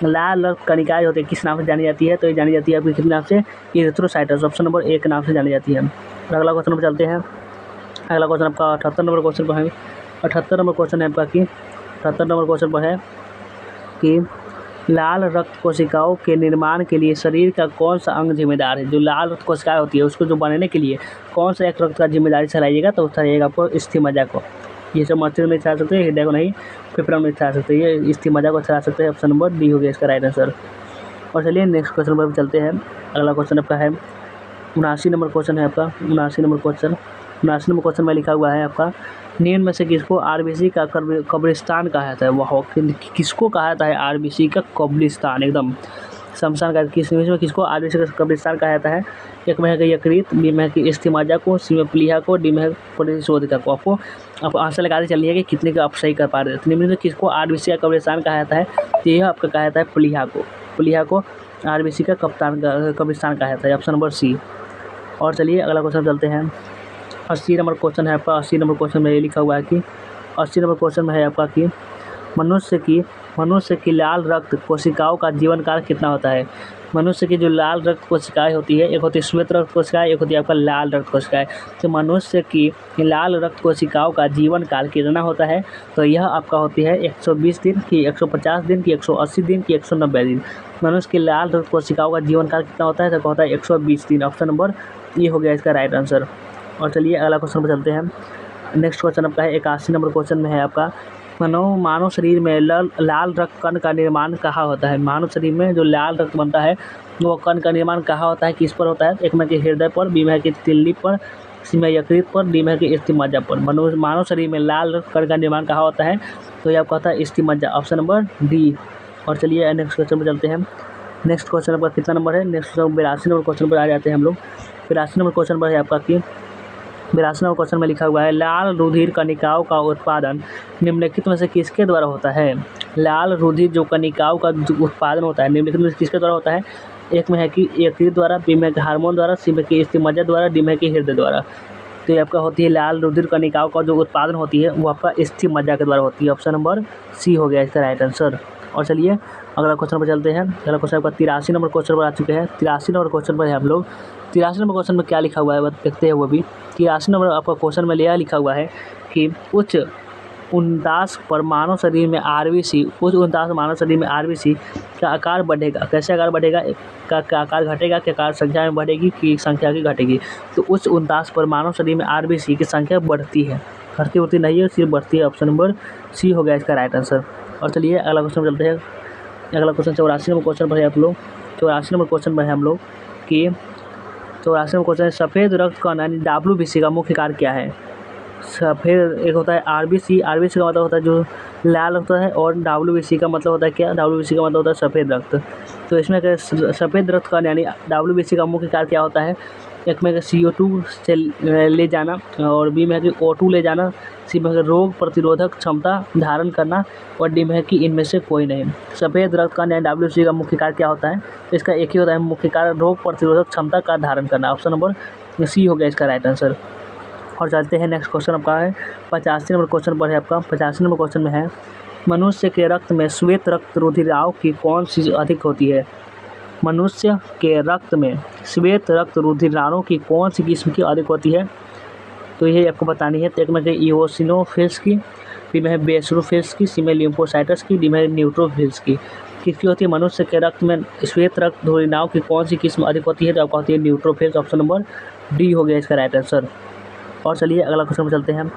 लाल रक्त कणिकाएं होती है किस नाम से जानी जाती है? तो ये जानी जाती है आपकी किस नाम से? इरिथ्रोसाइटस। ऑप्शन नंबर ए के नाम से जानी जाती है। अगला क्वेश्चन पर चलते हैं। अगला क्वेश्चन आपका 78 नंबर क्वेश्चन पर है। 78 नंबर क्वेश्चन है आपका कि 78 नंबर क्वेश्चन पर है कि लाल रक्त कोशिकाओं के निर्माण के लिए शरीर का कौन सा अंग जिम्मेदार है? जो लाल रक्त कोशिकाएं होती है उसको जो बनाने के लिए कौन सा एक रक्त का जिम्मेदारी चलाइएगा तो उसका रहेगा आपको स्थिमज्जा को। ये सब मस्तिष्क में चला सकते हैं, हृदय को नहीं, फेफड़ा में चला सकते हैं, ये स्थिमज्जा को चला सकते हैं। ऑप्शन नंबर डी हो गया इसका राइट आंसर। और चलिए नेक्स्ट क्वेश्चन पर चलते हैं। अगला क्वेश्चन आपका है 79 नंबर क्वेश्चन है आपका। 79 नंबर क्वेश्चन में लिखा हुआ है आपका, निम्न में से किसको आरबीसी का कब्रिस्तान कहा जाता है? वह किसको कहा जाता है आरबीसी का कब्रिस्तान? एकदम शमशान का किसको आरबीसी का कब्रिस्तान कहा जाता है? एक में है कि यकृत, बी में है कि स्थिमज्जा को, सी में प्लीहा को, डी में है परिशोधिका को। आपको आंसर लगाते चलिए कि कितने का आप सही कर पा रहे हैं। तो निम्न में किसको आरबीसी का कब्रिस्तान कहा जाता है? तो यह आपका कहा जाता है प्लीहा को आरबीसी का कब्रिस्तान कहा जाता है। Option number C. और चलिए अगला क्वेश्चन चलते हैं। 80 नंबर क्वेश्चन है आपका। 80 नंबर क्वेश्चन में ये लिखा हुआ है कि 80 नंबर क्वेश्चन में है आपका कि मनुष्य की लाल रक्त कोशिकाओं का जीवन काल कितना होता है? मनुष्य की जो लाल रक्त कोशिकाएं होती है, एक होती है श्वेत रक्त कोशिकाएं, एक होती है आपका लाल रक्त कोशिकाएं। तो मनुष्य की लाल रक्त कोशिकाओं का जीवन काल कितना होता है? तो यह आपका होती है 120 दिन की, 150 दिन की, 180 दिन की, 190 दिन। मनुष्य की लाल रक्त कोशिकाओं का जीवन काल कितना होता है? तो होता है 120 दिन। ऑप्शन नंबर ये हो गया इसका राइट आंसर। और चलिए अगला क्वेश्चन पर चलते हैं। नेक्स्ट क्वेश्चन आपका है 81 नंबर क्वेश्चन में है आपका, मानव शरीर में लाल रक्त कण का निर्माण कहाँ होता है? मानव शरीर में जो लाल रक्त बनता है वो कण का निर्माण कहाँ होता है, किस पर होता है? एक में कि हृदय पर, बी में कि तिल्ली पर, सी में यकृत पर, डी में कि स्थिमज्जा पर। मानव शरीर में लाल रक्त कण का निर्माण कहाँ होता है? तो ये आपका होता है स्थिमज्जा। Option number D. और चलिए नेक्स्ट क्वेश्चन पर चलते हैं। नेक्स्ट क्वेश्चन आपका कितना नंबर है? नेक्स्ट 82 नंबर क्वेश्चन पर आ जाते हैं हम लोग। 82 नंबर क्वेश्चन पर है आपका कि 82 नंबर क्वेश्चन में लिखा हुआ है, लाल रुधिर कणिकाओं का उत्पादन निम्नलिखित में से किसके द्वारा होता है? लाल रुधिर जो कणिकाओं का जो उत्पादन होता है निम्नलिखित में से किसके द्वारा होता है? एक में है कि यकृत द्वारा, बी में हार्मोन द्वारा, सी में कि स्थिमज्जा द्वारा, डी में कि हृदय द्वारा। तो ये आपका होती है लाल रुधिर कणिकाओं का जो उत्पादन होती है वो आपका स्थिमज्जा के द्वारा होती है। ऑप्शन नंबर सी हो गया इसका राइट आंसर। और चलिए अगला क्वेश्चन पर चलते हैं। अगला क्वेश्चन आपका 83 नंबर क्वेश्चन पर आ चुके हैं। 83 नंबर क्वेश्चन पर है हम लोग। 83 नंबर क्वेश्चन में क्या लिखा हुआ है देखते हैं वो भी। 83 नंबर आपका क्वेश्चन में यह लिखा हुआ है कि उच्च 49 पर मानव शरीर में आरबीसी का आकार बढ़ेगा। कैसे आकार बढ़ेगा? का आकार घटेगा कि आकार संख्या में बढ़ेगी कि संख्या की घटेगी? तो उच्च 49 पर मानव शरीर में आरबीसी की संख्या बढ़ती है, घटती होती नहीं है, सिर्फ बढ़ती है। ऑप्शन नंबर सी हो गया इसका राइट आंसर। और चलिए अगला क्वेश्चन चलते हैं। अगला क्वेश्चन 84 नंबर क्वेश्चन पर है आप लोग। 84 नंबर क्वेश्चन पर है हम लोग कि 84 नंबर क्वेश्चन है, सफ़ेद रक्त कण यानी WBC का मुख्य कार्य क्या है? सफ़ेद एक होता है आरबीसी का मतलब होता है जो लाल रक्त है, और WBC का मतलब होता है क्या? WBC का मतलब होता है सफ़ेद रक्त। तो इसमें सफ़ेद रक्त कण यानी WBC का मुख्य कार्य क्या होता है? एक में CO2 से ले जाना, और बी में है कि O2 ले जाना, सी में है रोग प्रतिरोधक क्षमता धारण करना, और डी में है कि इनमें से कोई नहीं। सफ़ेद रक्त कण यानी WBC का मुख्य कार्य क्या होता है? इसका एक ही होता है मुख्य कार्य, रोग प्रतिरोधक क्षमता का धारण करना। ऑप्शन नंबर सी हो गया इसका राइट आंसर। और चलते हैं नेक्स्ट क्वेश्चन आपका है 85 नंबर क्वेश्चन पर है आपका। 85 नंबर क्वेश्चन में है, मनुष्य के रक्त में श्वेत रक्त रुधिराओं की कौन सी अधिक होती है? मनुष्य के रक्त में श्वेत रक्त रुधिराणु की कौन सी किस्म की अधिक होती है? तो ये आपको बतानी है। तो एक में है इओसिनोफिल्स की, बी में है बेसोफिल्स की, सी में लिम्फोसाइट्स की, डी में है न्यूट्रोफिल्स की। किसकी होती है? मनुष्य के रक्त में श्वेत रक्त रुधिराणु की कौन सी किस्म अधिक होती है? तो आपको होती है न्यूट्रोफिल्स। ऑप्शन नंबर डी हो गया इसका राइट आंसर। और चलिए अगला क्वेश्चन पर चलते हैं।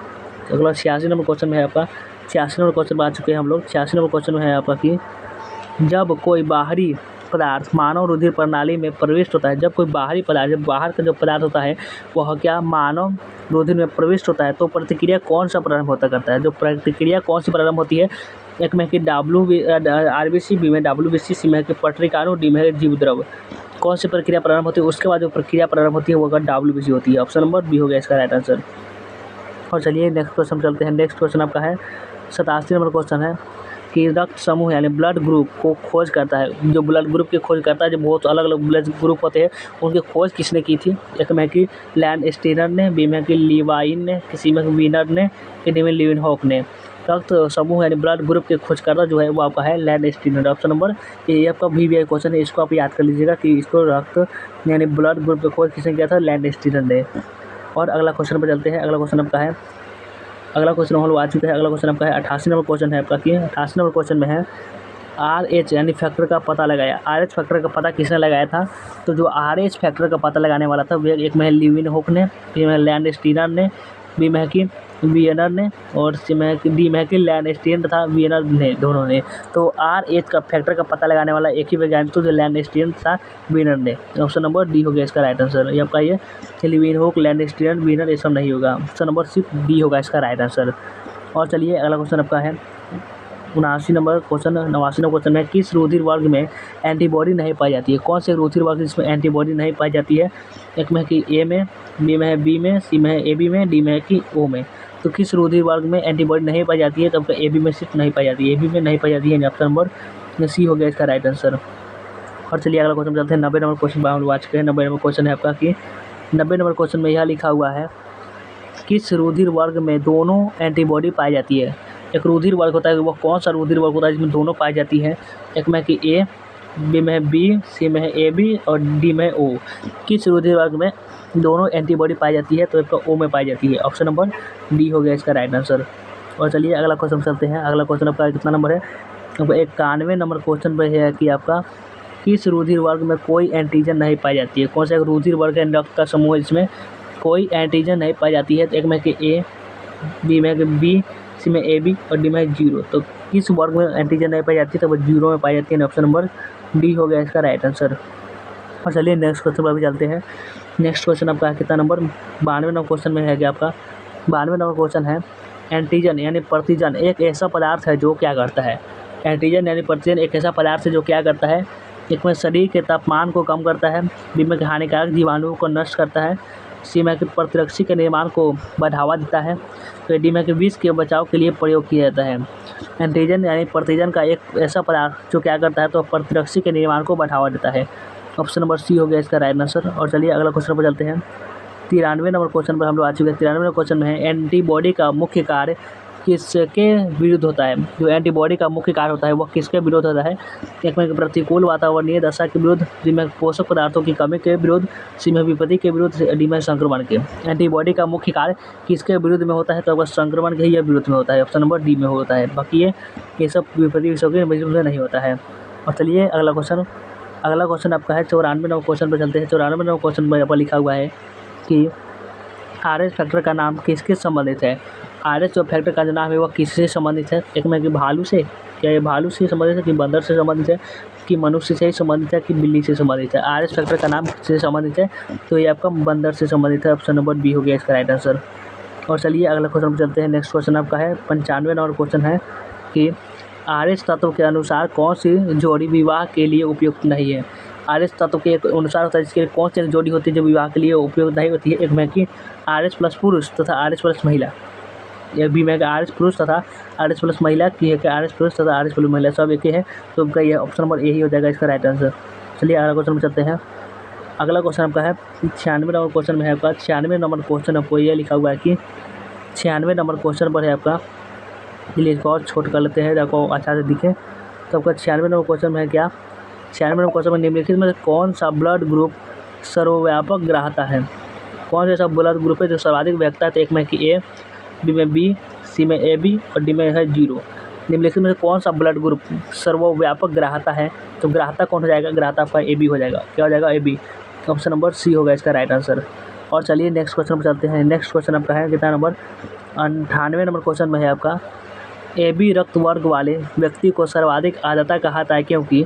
अगला 86 नंबर क्वेश्चन में है आपका। 86 नंबर क्वेश्चन में आ चुके हैं हम लोग। 86 नंबर क्वेश्चन में है आपका कि जब कोई बाहरी पदार्थ मानव रुधिर प्रणाली में प्रविष्ट होता है, जब कोई बाहरी पदार्थ, जब बाहर का जो पदार्थ होता है वह क्या मानव रुधिर में प्रविष्ट होता है, तो प्रतिक्रिया कौन सा प्रारंभ होता करता है? जो प्रतिक्रिया कौन सी प्रारंभ होती है? एक में कि आरबीसी, बी में WBC, सी में कि पटरिकाणु, डी में जीवद्रव। कौन सी प्रक्रिया प्रारंभ होती है? उसके बाद जो प्रक्रिया प्रारंभ होती है वो अगर WBC होती है। ऑप्शन नंबर बी हो गया इसका राइट आंसर। और चलिए नेक्स्ट क्वेश्चन चलते हैं। नेक्स्ट क्वेश्चन आपका है 87 नंबर क्वेश्चन है कि रक्त समूह यानी ब्लड ग्रुप को खोज करता है, जो ब्लड ग्रुप की खोज करता है, जो बहुत अलग अलग ब्लड ग्रुप होते हैं उनकी खोज किसने की थी? एक में कि लैंड स्टीनर ने, बी में कि लीवाइन ने, सी में वीनर ने, डी में लीवेनहॉक ने। रक्त समूह यानी ब्लड ग्रुप की खोज करता जो है वो आपका है लैंड स्टीनर। ऑप्शन नंबर ये आपका VBI क्वेश्चन है, इसको आप याद कर लीजिएगा कि इसको रक्त यानी ब्लड ग्रुप की खोज किसने किया था? लैंड स्टीनर ने। और अगला क्वेश्चन पर चलते हैं। अगला क्वेश्चन आपका है, अगला क्वेश्चन हम लोग आ चुका है। अगला क्वेश्चन आपका है 88 नंबर क्वेश्चन है आपका कि 88 नंबर क्वेश्चन में है RH यानी फैक्टर का पता लगाया। RH फैक्टर का पता किसने लगाया था? तो जो RH फैक्टर का पता लगाने वाला था वे एक में है लीeuwenhoek ने, बी में लैंडस्टीनर ने, बी में है कि वीएनर ने और सी में है कि डी में है कि लैंडस्टीन तथा वीएनर ने, दोनों ने। तो RH का फैक्टर का पता लगाने वाला एक ही वैज्ञानिक तो लैंडस्टीन तथा वीएनर ने। ऑप्शन नंबर डी हो गया इसका राइट आंसर। ये आपका ये लीeuwenhoek, लैंडस्टीन, वीएनर ये सब नहीं होगा। ऑप्शन नंबर सिर्फ डी होगा इसका राइट आंसर। और चलिए अगला क्वेश्चन आपका है 79 नंबर क्वेश्चन में किस रुधिर वर्ग में एंटीबॉडी नहीं पाई जाती है? कौन से रुधिर वर्ग जिसमें एंटीबॉडी नहीं पाई जाती है? एक में है कि ए में, बी में है बी में, सी में है ए बी में, डी में है कि ओ में। तो किस रुधिर वर्ग में एंटीबॉडी नहीं पाई जाती है? तब ए बी में सिर्फ नहीं पाई जाती है, ए बी में नहीं पाई जाती है। ऑप्शन नंबर सी हो गया इसका राइट आंसर। और चलिए अगला क्वेश्चन चलते हैं 90 नंबर क्वेश्चन हम लोग आ चुके हैं। 90 नंबर क्वेश्चन है आपका कि 90 नंबर क्वेश्चन में यह लिखा हुआ है किस रुधिर वर्ग में दोनों एंटीबॉडी पाई जाती है? एक रुधिर वर्ग होता है, वह कौन सा रुधिर वर्ग होता है जिसमें दोनों पाई जाती है? एक में कि ए, बी में है बी, सी में है ए बी और डी में है ओ। किस रुधिर वर्ग में दोनों एंटीबॉडी पाई जाती है? तो इसका ओ में पाई जाती है। ऑप्शन नंबर डी हो गया इसका राइट आंसर। और चलिए अगला क्वेश्चन चलते हैं। अगला क्वेश्चन आपका कितना नंबर है? 91 नंबर क्वेश्चन पर है कि आपका किस रुधिर वर्ग में कोई एंटीजन नहीं पाई जाती है? कौन सा रुधिर वर्ग है, रक्त का समूह है जिसमें कोई एंटीजन नहीं पाई जाती है? तो एक में कि ए, बी में कि बी, सी में ए बी और डी में 0। तो किस वर्ग में एंटीजन नहीं पाई जाती है? तो वो 0 में पाई जाती है। ऑप्शन नंबर डी हो गया इसका राइट आंसर। और चलिए नेक्स्ट क्वेश्चन पर भी चलते हैं। नेक्स्ट क्वेश्चन आपका कितना नंबर? 92 नंबर क्वेश्चन में है कि आपका 92 नंबर क्वेश्चन है एंटीजन यानी प्रतिजन एक ऐसा पदार्थ है जो क्या करता है? एंटीजन यानी प्रतिजन एक ऐसा पदार्थ है जो क्या करता है? एक में शरीर के तापमान को कम करता है, बी में हानिकारक जीवाणुओं को नष्ट करता है, सी में प्रतिरक्षी के निर्माण को बढ़ावा देता है, तो डी में विष के बचाव के लिए प्रयोग किया जाता है। एंटीजन यानी प्रतिजन का एक ऐसा पदार्थ जो क्या करता है? तो प्रतिरक्षी के निर्माण को बढ़ावा देता है। ऑप्शन नंबर सी हो गया इसका राइट आंसर। और चलिए अगला क्वेश्चन पर चलते हैं। 93 नंबर क्वेश्चन पर हम लोग आ चुके हैं। 93 नंबर क्वेश्चन में है एंटीबॉडी का मुख्य कार्य किसके विरुद्ध होता है? जो एंटीबॉडी का मुख्य कार्य होता है वह किसके विरुद्ध होता है? एक में प्रतिकूल वातावरणीय दशा के विरुद्ध, बी में पोषक पदार्थों की कमी के विरुद्ध, सी में विपत्ति के विरुद्ध, डी में संक्रमण के। एंटीबॉडी का मुख्य कार्य किसके विरुद्ध में होता है? तो अगर संक्रमण के ही विरुद्ध में होता है। ऑप्शन नंबर डी में होता है। बाकी ये सब विपत्ति विषयों के विरुद्ध में नहीं होता है। और चलिए अगला क्वेश्चन आपका है 94 नंबर क्वेश्चन पर चलते हैं। 94 नंबर क्वेश्चन में यहाँ पर लिखा हुआ है कि RH फैक्टर का नाम किसके संबंधित है? RH जो फैक्टर का जो नाम है वह किससे संबंधित है? एक में कि भालू से, क्या ये भालू से संबंधित है कि बंदर से संबंधित है कि मनुष्य से संबंधित है कि बिल्ली से संबंधित है? RH फैक्टर का नाम किससे संबंधित है? तो ये आपका बंदर से संबंधित है। ऑप्शन नंबर बी हो गया इसका राइट आंसर। और चलिए अगला क्वेश्चन पर चलते हैं। नेक्स्ट क्वेश्चन आपका है 95 नंबर क्वेश्चन है कि RH तत्व के अनुसार कौन सी जोड़ी विवाह के लिए उपयुक्त नहीं है? RH तत्व के अनुसार होता है जिसके लिए कौन सी जोड़ी होती है जो विवाह के लिए उपयुक्त नहीं होती है? एक में कि RH प्लस पुरुष तथा RH प्लस महिला, या बी में RH पुरुष तथा RH प्लस महिला की है कि RH पुरुष तथा RH प्लस महिला सब एक ही है। तो उनका ये ऑप्शन नंबर यही हो जाएगा इसका राइट आंसर। चलिए अगला क्वेश्चन में चलते हैं। अगला क्वेश्चन आपका है 96 नंबर क्वेश्चन में है आपका 96 नंबर क्वेश्चन आपको ये लिखा हुआ है कि 96 नंबर क्वेश्चन पर है आपका, चलिए इसको और छोट कर लेते हैं आपको अच्छा से दिखे। तो आपका 96 नंबर क्वेश्चन में है क्या? 96 नंबर क्वेश्चन में निम्नलिखित में कौन सा ब्लड ग्रुप सर्वव्यापक ग्राहता है? कौन सा ऐसा ब्लड ग्रुप है जो सर्वाधिक व्यापकता है? तो एक में कि ए, बी में बी, सी में ए बी और डी में है 0। निम्नलिखित में कौन सा ब्लड ग्रुप सर्वव्यापक ग्राहता है? तो ग्राहता कौन हो जाएगा? ग्राहता आपका ए बी हो जाएगा। क्या हो जाएगा? A B. Option number C होगा इसका राइट आंसर। और चलिए नेक्स्ट क्वेश्चन पर चलते हैं। नेक्स्ट क्वेश्चन आपका है कितना नंबर? 98 नंबर क्वेश्चन में है आपका ए बी रक्त वर्ग वाले व्यक्ति को सर्वाधिक आदाता कहा जाता है क्योंकि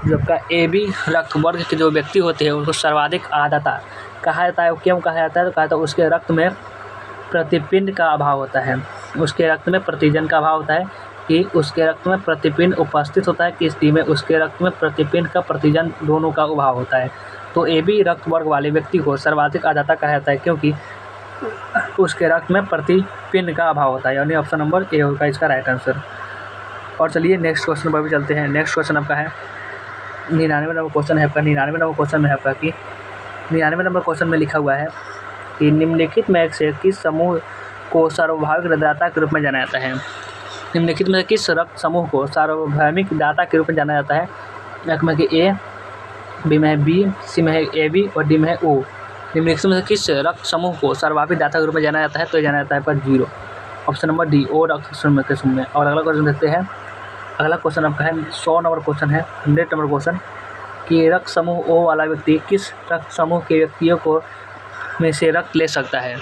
जो आपका ए बी रक्त वर्ग के जो व्यक्ति होते हैं उनको सर्वाधिक आदाता कहा जाता है। क्यों कहा जाता है? तो कहा था उसके रक्त में प्रतिपिंड का अभाव होता है, उसके रक्त में प्रतिजन का अभाव होता है कि उसके रक्त में प्रतिपिंड उपस्थित होता है कि स्थिति में उसके रक्त में प्रतिपिंड का प्रतिजन दोनों का अभाव होता है। तो ए बी रक्त वर्ग वाले व्यक्ति को सर्वाधिक आदाता कहा जाता है क्योंकि उसके रक्त में प्रतिपिंड का अभाव होता है, यानी ऑप्शन नंबर ए होगा इसका राइट आंसर। और चलिए नेक्स्ट क्वेश्चन पर भी चलते हैं। नेक्स्ट क्वेश्चन आपका है 99 नंबर क्वेश्चन है आपका। 99 नंबर क्वेश्चन में है आपका कि 99 नंबर क्वेश्चन में लिखा हुआ है कि निम्नलिखित में से किस समूह को सार्वभौमिक दाता के रूप में जाना जाता है? निम्नलिखित में किस रक्त समूह को सार्वभौमिक दाता के रूप में जाना जाता है? एक में कि ए, बी में है बी, सी में है ए बी और डी में है ओ। निम्नलिखित में से किस रक्त समूह को सार्वभौमिक दाता के रूप में जाना जाता है? तो जाना जाता है पर 0। ऑप्शन नंबर डी, ओ रक्त समूह के समूह में। और अगला क्वेश्चन देखते हैं अगला क्वेश्चन आपका है 100 नंबर क्वेश्चन है, 100 नंबर क्वेश्चन कि रक्त समूह ओ वाला व्यक्ति किस रक्त समूह के व्यक्तियों को में से रक्त ले सकता है।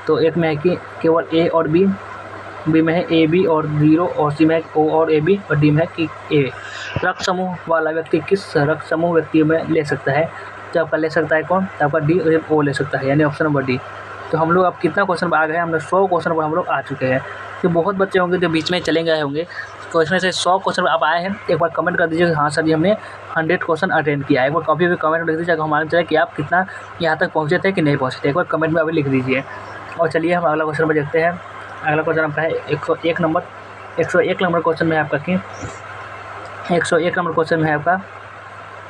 तो एक में है कि केवल ए और बी में है ए बी और 0, और सी में है ओ और ए बी, और डी में है कि ए। रक्त समूह वाला व्यक्ति किस रक्त समूह व्यक्तियों में ले सकता है। तो आपका ले सकता है कौन, तो आपका डी और ओ ले सकता है, यानी ऑप्शन नंबर डी। तो हम लोग अब कितना क्वेश्चन आ गए हैं, हम लोग 100 क्वेश्चन पर हम लोग आ चुके हैं। तो बहुत बच्चे होंगे जो बीच में चले गए होंगे, तो इसमें से 100 क्वेश्चन आप आए हैं। एक बार कमेंट कर दीजिए हाँ सर जी हमने 100 क्वेश्चन अटेंड किया है। एक बार कभी भी कमेंट में लिख दीजिए, हमारे चले कि आप कितना यहाँ तक पहुँचे थे कि नहीं पहुँचे थे, एक बार कमेंट में अभी लिख दीजिए। और चलिए हम अगला क्वेश्चन पर देखते हैं। अगला क्वेश्चन आपका है 101 नंबर क्वेश्चन में आपका कि 101 नंबर क्वेश्चन में आपका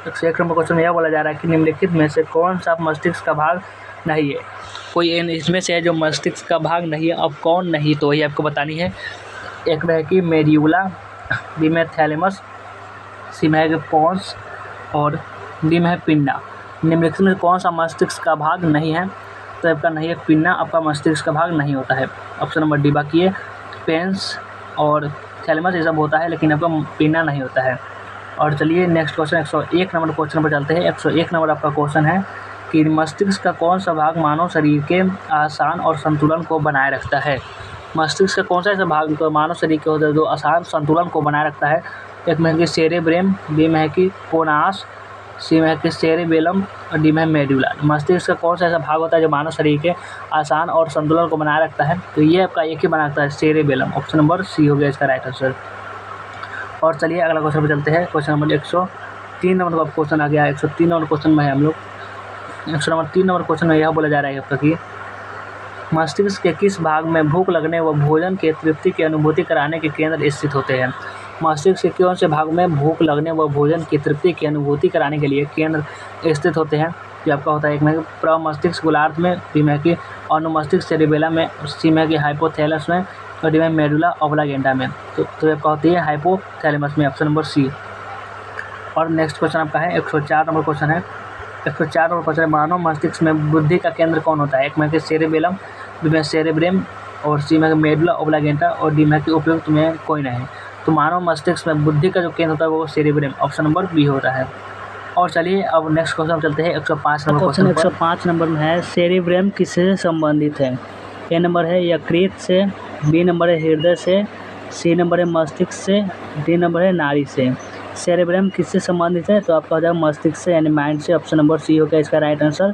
101 नंबर क्वेश्चन में यह बोला जा रहा है कि निम्नलिखित में से कौन सा मस्तिष्क का भाग नहीं है। कोई इसमें से है जो मस्तिष्क का भाग नहीं है, अब कौन नहीं, तो वही आपको बतानी है। एक में है कि मेड्यूला, बी में थैलेमस, सी में है कि पोन्स, और डी में है पिन्ना। निम्नलिखित में कौन सा मस्तिष्क का भाग नहीं है, तो आपका नहीं है पिन्ना, आपका मस्तिष्क का भाग नहीं होता है, ऑप्शन नंबर डी। बाकी है पेंस और थैलेमस ये सब होता है, लेकिन आपका पिन्ना नहीं होता है। और चलिए नेक्स्ट क्वेश्चन 101 नंबर क्वेश्चन पर चलते हैं। 101 नंबर आपका क्वेश्चन है कि मस्तिष्क का कौन सा भाग मानव शरीर के आसान और संतुलन को बनाए रखता है। मस्तिष्क का कौन सा ऐसा भाग तो मानव शरीर के होता है जो आसान संतुलन को बनाए रखता है। एक में है कि सेरेब्रम, बी में है कि कोनास, सी में है कि सेरेबेलम, और डी में है मेडुला। मस्तिष्क का कौन सा ऐसा भाग होता है जो मानव शरीर के आसान और संतुलन को बनाए रखता है, तो ये आपका एक ही बना रखता है, सेरेबेलम। ऑप्शन नंबर सी हो गया इसका राइट आंसर। और चलिए अगला क्वेश्चन पर चलते हैं। क्वेश्चन नंबर 103 नंबर का क्वेश्चन आ गया। 103 नंबर क्वेश्चन में है हम लोग 103 नंबर क्वेश्चन में यह बोला जा रहा है आपका कि मस्तिष्क के किस भाग में भूख लगने व भोजन के तृप्ति की अनुभूति कराने के केंद्र स्थित होते हैं। मस्तिष्क के कौन से भाग में भूख लगने व भोजन की तृप्ति की अनुभूति कराने के लिए केंद्र स्थित होते हैं। जो आपका होता है एक में प्रमस्तिष्क गोलार्ध में, बी में कि अनुमस्तिष्क सेरेबेलम में, सी में कि हाइपोथैलस में, और डी में मेडुला ऑब्लागेंटा में। तो आपका होती है हाइपोथैलेमस में, ऑप्शन नंबर सी। और नेक्स्ट क्वेश्चन आपका है 104 नंबर क्वेश्चन है। 104 नंबर क्वेश्चन है मानव मस्तिष्क में बुद्धि का केंद्र कौन होता है। एक में कि सेरेबेलम, बी में सेरेब्रम, और सी में मेडुला ऑब्लागेंटा, और डी में कि उपयुक्त में कोई नहीं। तो मानव मस्तिष्क में बुद्धि का जो केंद्र होता है वो सेरेब्रम, ऑप्शन नंबर बी होता है। और चलिए अब नेक्स्ट क्वेश्चन चलते हैं 105 नंबर क्वेश्चन। 105 नंबर में है सेरेब्रम किससे संबंधित है। ए नंबर है यकृत से, बी नंबर है हृदय से, सी नंबर है मस्तिष्क से, डी नंबर है नाड़ी से। सेरेब्रम किससे संबंधित है, तो आपका हो जाएगा मस्तिष्क से यानी माइंड से, ऑप्शन नंबर सी हो गया इसका राइट आंसर।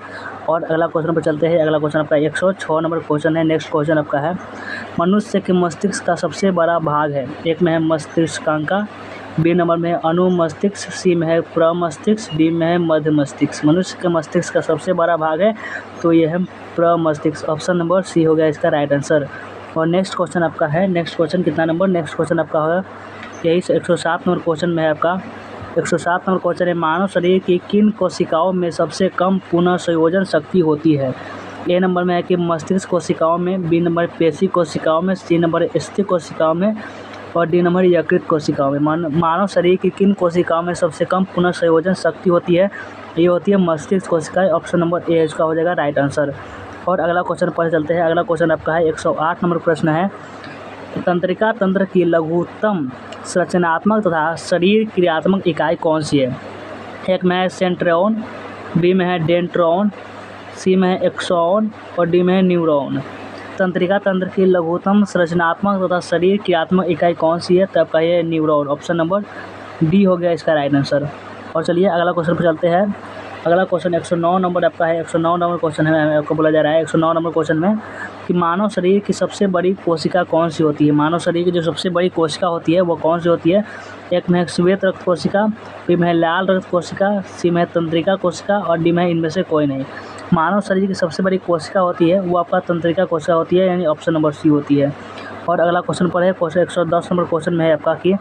और अगला क्वेश्चन पर चलते हैं। अगला क्वेश्चन आपका 106 नंबर क्वेश्चन है। नेक्स्ट क्वेश्चन आपका है मनुष्य के मस्तिष्क का सबसे बड़ा भाग है। एक में है मस्तिष्कांका, बी नंबर में है अनुमस्तिष्क, सी में है प्रमस्तिष्क, डी में है मध्य मस्तिष्क। मनुष्य के मस्तिष्क का सबसे बड़ा भाग है तो यह है प्रमस्तिष्क, ऑप्शन नंबर सी हो गया इसका राइट आंसर। और नेक्स्ट क्वेश्चन आपका है, नेक्स्ट क्वेश्चन कितना नंबर, नेक्स्ट क्वेश्चन आपका होगा यही 107 नंबर क्वेश्चन में है आपका 107 नंबर क्वेश्चन है मानव शरीर की किन कोशिकाओं में सबसे कम पुनः संयोजन शक्ति होती है। ए नंबर में है कि मस्तिष्क कोशिकाओं में, बी नंबर पेशी कोशिकाओं में, सी नंबर स्थिर कोशिकाओं में, और डी नंबर यकृत कोशिकाओं में। मानव शरीर की किन कोशिकाओं में सबसे कम पुनः संयोजन शक्ति होती है, ये होती है मस्तिष्क कोशिकाएं, ऑप्शन नंबर ए इसका हो जाएगा राइट आंसर। और अगला क्वेश्चन पर चलते हैं। अगला क्वेश्चन आपका है 108 नंबर प्रश्न है तंत्रिका तंत्र की लघुतम संरचनात्मक तथा शरीर क्रियात्मक इकाई कौन सी है। एक में है सेंट्रियोन, बी में है डेंड्रोन, सी में है एक्सॉन, और डी में है न्यूरॉन। तंत्रिका तंत्र की लघुतम संरचनात्मक तथा शरीर क्रियात्मक इकाई कौन सी है, तो आपका ये न्यूरॉन, ऑप्शन नंबर डी हो गया इसका राइट आंसर। और चलिए अगला क्वेश्चन पर चलते हैं। अगला क्वेश्चन 109 नंबर आपका है। 109 नंबर क्वेश्चन है, आपको बोला जा रहा है 109 नंबर क्वेश्चन में कि मानव शरीर की सबसे बड़ी कोशिका कौन सी होती है। मानव शरीर की जो सबसे बड़ी कोशिका होती है वो कौन सी होती है। एक में है श्वेत रक्त कोशिका, बी में है लाल रक्त कोशिका, सी में है तंत्रिका कोशिका, और डी में है इनमें से कोई नहीं। मानव शरीर की सबसे बड़ी कोशिका होती है वो आपका तंत्रिका कोशिका होती है, यानी ऑप्शन नंबर सी होती है। और अगला क्वेश्चन पर है क्वेश्चन 110 नंबर क्वेश्चन में है आपका कि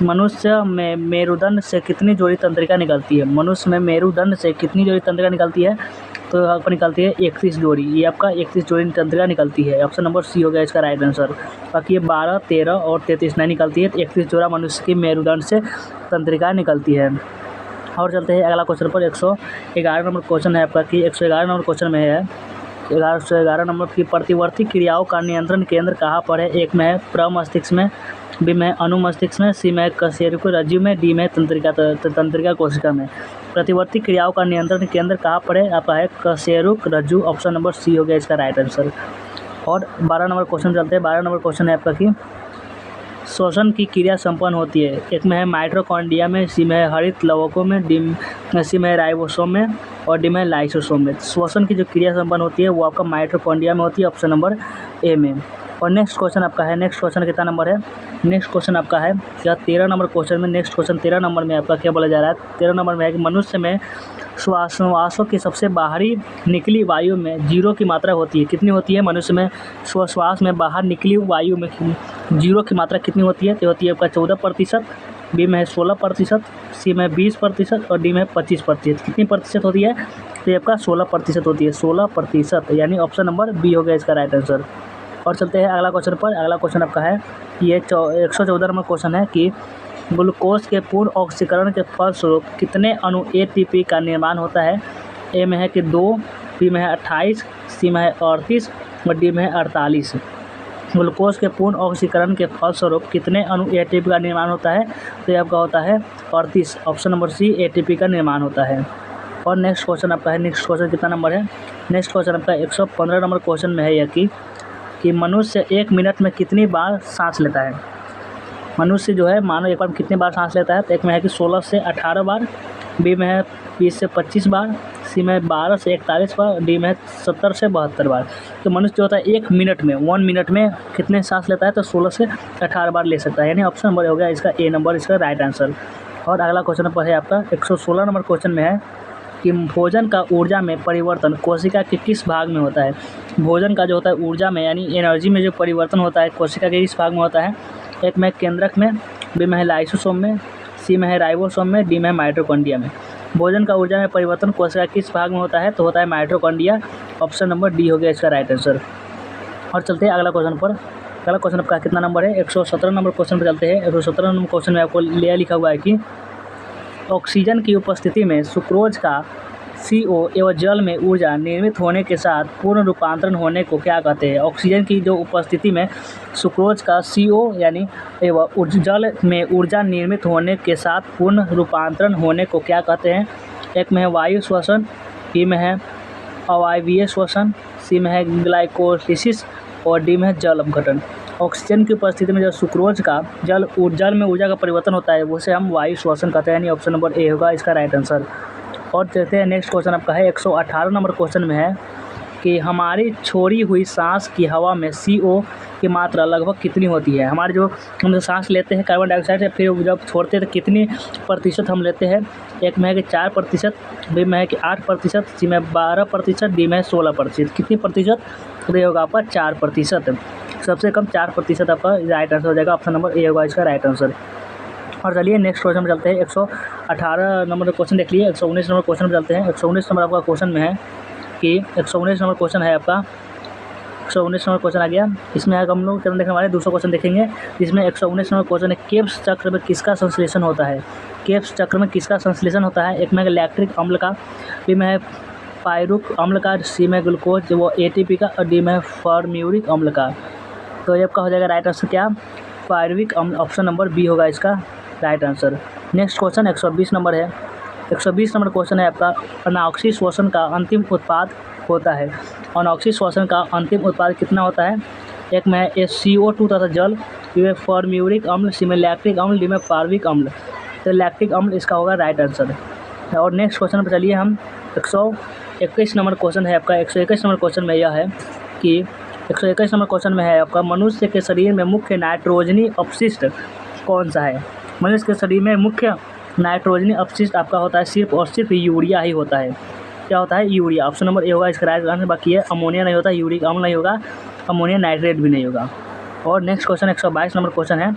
मनुष्य में मेरुदंड से कितनी जोड़ी तंत्रिका निकलती है। मनुष्य में मेरुदंड से कितनी जोड़ी तंत्रिका निकलती है, तो आपको निकलती है 31 जोड़ी। ये आपका 31 जोड़ी तंत्रिका निकलती है, ऑप्शन नंबर सी हो गया इसका राइट आंसर। बाकी ये 12, 13 और 33 नहीं निकलती है, 31 जोड़ा मनुष्य की मेरुदंड से तंत्रिका निकलती है। और चलते हैं अगला क्वेश्चन पर 111 नंबर क्वेश्चन है आपका कि 111 नंबर क्वेश्चन में है 111 नंबर की प्रतिवर्ती क्रियाओं का नियंत्रण केंद्र कहाँ पर है। एक में है प्रमस्तिष्क में, बी में अनुमस्तिष्क में, सी में कशेरुकी रज्जु में, डी में तंत्रिका कोशिका में। प्रतिवर्ती क्रियाओं का नियंत्रण केंद्र कहाँ पर है? आपका है कशेरुक रज्जु। ऑप्शन नंबर सी हो गया इसका राइट आंसर। और 12 नंबर क्वेश्चन चलते हैं। 12 नंबर क्वेश्चन है आपका कि श्वसन की क्रिया संपन्न होती है। एक में है माइटोकॉन्ड्रिया में, सी में है हरित लवकों में, सी में है राइबोसोम में और डी में है लाइसोसोम में। श्वसन की जो क्रिया संपन्न होती है वो आपका माइटोकॉन्ड्रिया में होती है, ऑप्शन नंबर ए में। और नेक्स्ट क्वेश्चन आपका है, नेक्स्ट क्वेश्चन कितना नंबर है? नेक्स्ट क्वेश्चन आपका है क्या 13 नंबर क्वेश्चन में। नेक्स्ट क्वेश्चन 13 नंबर में आपका क्या बोला जा रहा है? 13 नंबर में है कि मनुष्य में श्वासों की सबसे बाहरी निकली वायु में 0 की मात्रा होती है। कितनी होती है? मनुष्य में श्वास में बाहर निकली वायु में 0 की मात्रा कितनी होती है? तो होती है आपका 14%, बी में है 16%, सी में 20% और डी में 25%। कितनी प्रतिशत होती है? तो ये आपका 16% होती है, 16%, यानी ऑप्शन नंबर बी हो गया इसका राइट आंसर। और चलते हैं अगला क्वेश्चन पर। अगला क्वेश्चन आपका है ये 114 नंबर क्वेश्चन है कि ग्लूकोज के पूर्ण ऑक्सीकरण के फलस्वरूप कितने अणु एटीपी का निर्माण होता है? ए में है कि 2, बी में है 28, सी में है 38 और डी में है 48। ग्लूकोज के पूर्ण ऑक्सीकरण के फलस्वरूप कितने अणु एटीपी का निर्माण होता है? तो ये आपका होता है 38, ऑप्शन नंबर सी एटीपी का निर्माण होता है। और नेक्स्ट क्वेश्चन आपका है, नेक्स्ट क्वेश्चन कितना नंबर है? नेक्स्ट क्वेश्चन आपका 115 नंबर क्वेश्चन में है यह कि मनुष्य 1 मिनट में कितनी बार सांस लेता है? मनुष्य जो है मानव एक बार में कितनी बार सांस लेता है? तो एक में है कि 16 से 18 बार, बी में है 20 से 25 बार, सी में 12 से 41 बार, डी में है 70 से 72 बार। तो मनुष्य जो होता है 1 मिनट में 1 मिनट में कितने सांस लेता है? तो 16 से 18 बार ले सकता है, यानी ऑप्शन नंबर हो गया इसका ए नंबर इसका राइट आंसर। और अगला क्वेश्चन पर है आपका 116 नंबर क्वेश्चन में है कि भोजन का ऊर्जा में परिवर्तन कोशिका के किस भाग में होता है? भोजन का जो होता है ऊर्जा में यानी एनर्जी में जो परिवर्तन होता है कोशिका के किस भाग में होता है? एक में केंद्रक में, बी में है लाइसोसोम में, सी में है राइबोसोम में, डी में है माइटोकॉन्ड्रिया में। भोजन का ऊर्जा में परिवर्तन कोशिका किस भाग में होता है? तो होता है माइटोकॉन्ड्रिया, ऑप्शन नंबर डी हो गया इसका राइट आंसर। और चलते हैं अगला क्वेश्चन पर। अगला क्वेश्चन आपका कितना नंबर है? 117 नंबर क्वेश्चन पर चलते हैं। 117 नंबर क्वेश्चन में आपको लिखा हुआ है कि ऑक्सीजन की उपस्थिति में सुक्रोज का CO एवं जल में ऊर्जा निर्मित होने के साथ पूर्ण रूपांतरण होने को क्या कहते हैं? ऑक्सीजन की जो उपस्थिति में सुक्रोज का CO यानी एवं जल में ऊर्जा निर्मित होने के साथ पूर्ण रूपांतरण होने को क्या कहते हैं? एक में है वायु श्वसन, बी में है अवायवीय श्वसन, सी में है ग्लाइकोलिसिस और डी में है जल अपघटन। ऑक्सीजन की उपस्थिति में जो सुक्रोज का जल में ऊर्जा का परिवर्तन होता है उसे हम वायु श्वसन कहते हैं, यानी ऑप्शन नंबर ए होगा इसका राइट आंसर। और चलते हैं नेक्स्ट क्वेश्चन आपका है 118 नंबर क्वेश्चन में है कि हमारी छोड़ी हुई सांस की हवा में CO की मात्रा लगभग कितनी होती है? हमारे जो हम सांस लेते हैं कार्बन डाइऑक्साइड से, फिर जब छोड़ते हैं तो कितनी प्रतिशत हम लेते हैं? एक में है कि 4%, बी में है कि 8%, सी में 12%, डी में 16%। कितनी प्रतिशत? तो ये होगा आपका 4%। सबसे कम 4% आपका राइट आंसर हो जाएगा, ऑप्शन नंबर ए होगा इसका राइट आंसर। और चलिए नेक्स्ट क्वेश्चन में चलते हैं। 118 नंबर क्वेश्चन देख लिए। 119 नंबर क्वेश्चन में चलते हैं। 119 नंबर आपका क्वेश्चन में है कि 119 नंबर क्वेश्चन है आपका 119 नंबर क्वेश्चन आ गया। इसमें हम लोग चरण देखने वाले दूसरा क्वेश्चन देखेंगे, जिसमें 119 नंबर क्वेश्चन है केब्स चक्र में किसका संश्लेषण होता है? केब्स चक्र में किसका संश्लेषण होता है? एक में लैक्टिक अम्ल का, बी में है पायरुक अम्ल का, सी में ग्लूकोज वो ATP का और डी में फॉर्म्यूरिक अम्ल का। तो ये आपका हो जाएगा राइट आंसर क्या? पायरुविक अम्ल, ऑप्शन नंबर बी होगा इसका right answer. Next question 120 number है। 120 नंबर क्वेश्चन है आपका अनॉक्सी श्वसन का अंतिम उत्पाद होता है। अनॉक्सी श्वसन का अंतिम उत्पाद कितना होता है? एक में है CO2 तथा जल, बी में फॉर्म्यूरिक अम्ल, सी में लैक्टिक अम्ल, डी में पायरुविक अम्ल। तो लैक्टिक अम्ल इसका होगा राइट आंसर। और नेक्स्ट क्वेश्चन पर चलिए हम 121 नंबर क्वेश्चन है आपका। 121 नंबर क्वेश्चन में यह है कि 121 नंबर क्वेश्चन में है आपका मनुष्य के शरीर में मुख्य नाइट्रोजनी अपशिष्ट कौन सा है? मनुष्य के शरीर में मुख्य नाइट्रोजनी अपशिष्ट आपका होता है सिर्फ और सिर्फ यूरिया ही होता है। क्या होता है? यूरिया, ऑप्शन नंबर ए होगा इसका राइट आंसर। बाकी है अमोनिया नहीं होता, यूरिक अम्ल नहीं होगा, अमोनियम नाइट्रेट भी नहीं होगा। और नेक्स्ट क्वेश्चन 122 नंबर क्वेश्चन है।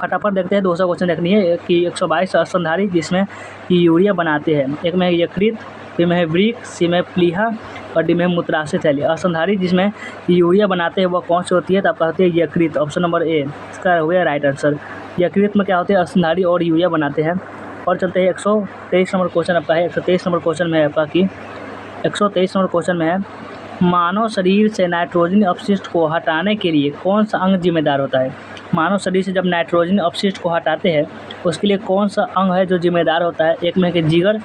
फटाफट देखते हैं, 200 क्वेश्चन देखनी है कि 122 स्तनधारी जिसमें यूरिया बनाते हैं। एक में है यकृत, बी में है वृक्क, सी में प्लीहा और डी में मूत्राशय थैली। स्तनधारी जिसमें यूरिया बनाते हैं वह कौन सी होती है? तो आपका होती है यकृत, ऑप्शन नंबर ए इसका हो गया राइट आंसर। यकृत में क्या होते हैं? स्तनधारी और यूरिया बनाते हैं। और चलते हैं 123 नंबर क्वेश्चन आपका है। 123 नंबर क्वेश्चन में है आपका कि 123 नंबर क्वेश्चन में है मानव शरीर से नाइट्रोजन अपशिष्ट को हटाने के लिए कौन सा अंग जिम्मेदार होता है? मानव शरीर से जब नाइट्रोजन अपशिष्ट को हटाते हैं उसके लिए कौन सा अंग है जो जिम्मेदार होता है? एक में है जिगर,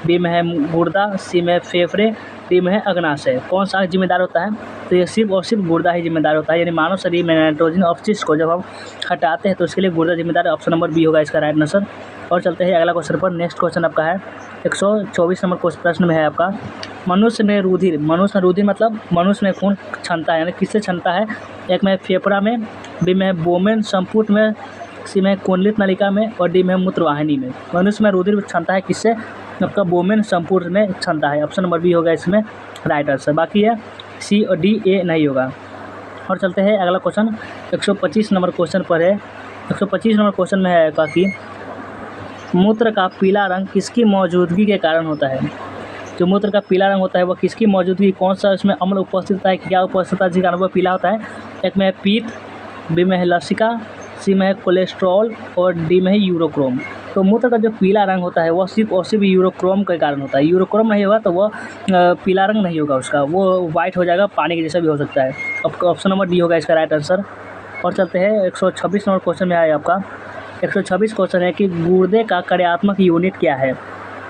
बी में है गुर्दा, सी में है फेफड़े, डी में है अग्नाशय। कौन सा जिम्मेदार होता है? तो ये सिर्फ और सिर्फ गुर्दा ही जिम्मेदार होता है, यानी मानव शरीर में नाइट्रोजन अपशिष्ट को जब हम हटाते हैं तो उसके लिए गुर्दा जिम्मेदार है। ऑप्शन नंबर बी होगा इसका राइट आंसर। और चलते हैं अगला क्वेश्चन पर। नेक्स्ट क्वेश्चन आपका है 124 नंबर प्रश्न में है आपका, मनुष्य में रुधिर मतलब मनुष्य में खून क्षमता है, यानी किससे क्षमता है? एक में फेफड़ा में, बी में बोमेन संपुट में, सी में कुंडलित नलिका में और डी में मूत्रवाहिनी में। मनुष्य में रुधिर क्षमता है किससे? आपका बोमेन संपुट में क्षमता है। ऑप्शन नंबर बी होगा इसमें राइट आंसर। बाकी है सी और डी, ए नहीं होगा। और चलते हैं अगला क्वेश्चन 125 नंबर क्वेश्चन पर है। 125 नंबर क्वेश्चन में है कि मूत्र का पीला रंग किसकी मौजूदगी के कारण होता है? जो मूत्र का पीला रंग होता है वह किसकी मौजूदगी, कौन सा इसमें अम्ल उपस्थित होता है, क्या उपस्थित होता है जिसके कारण वह पीला होता है? एक में है पीत, बी में है लसिका, सी में है कोलेस्ट्रॉल और डी में है यूरोक्रोम। तो मूत्र का जो पीला रंग होता है वह सिर्फ और सिर्फ यूरोक्रोम के कारण होता है। यूरोक्रोम नहीं होगा तो वह पीला रंग नहीं होगा उसका, वो वाइट हो जाएगा, पानी के जैसा भी हो सकता है। ऑप्शन नंबर डी होगा इसका राइट आंसर। और चलते हैं 126 नंबर क्वेश्चन में आया आपका। 126 क्वेश्चन है कि गुर्दे का कार्यात्मक यूनिट क्या है?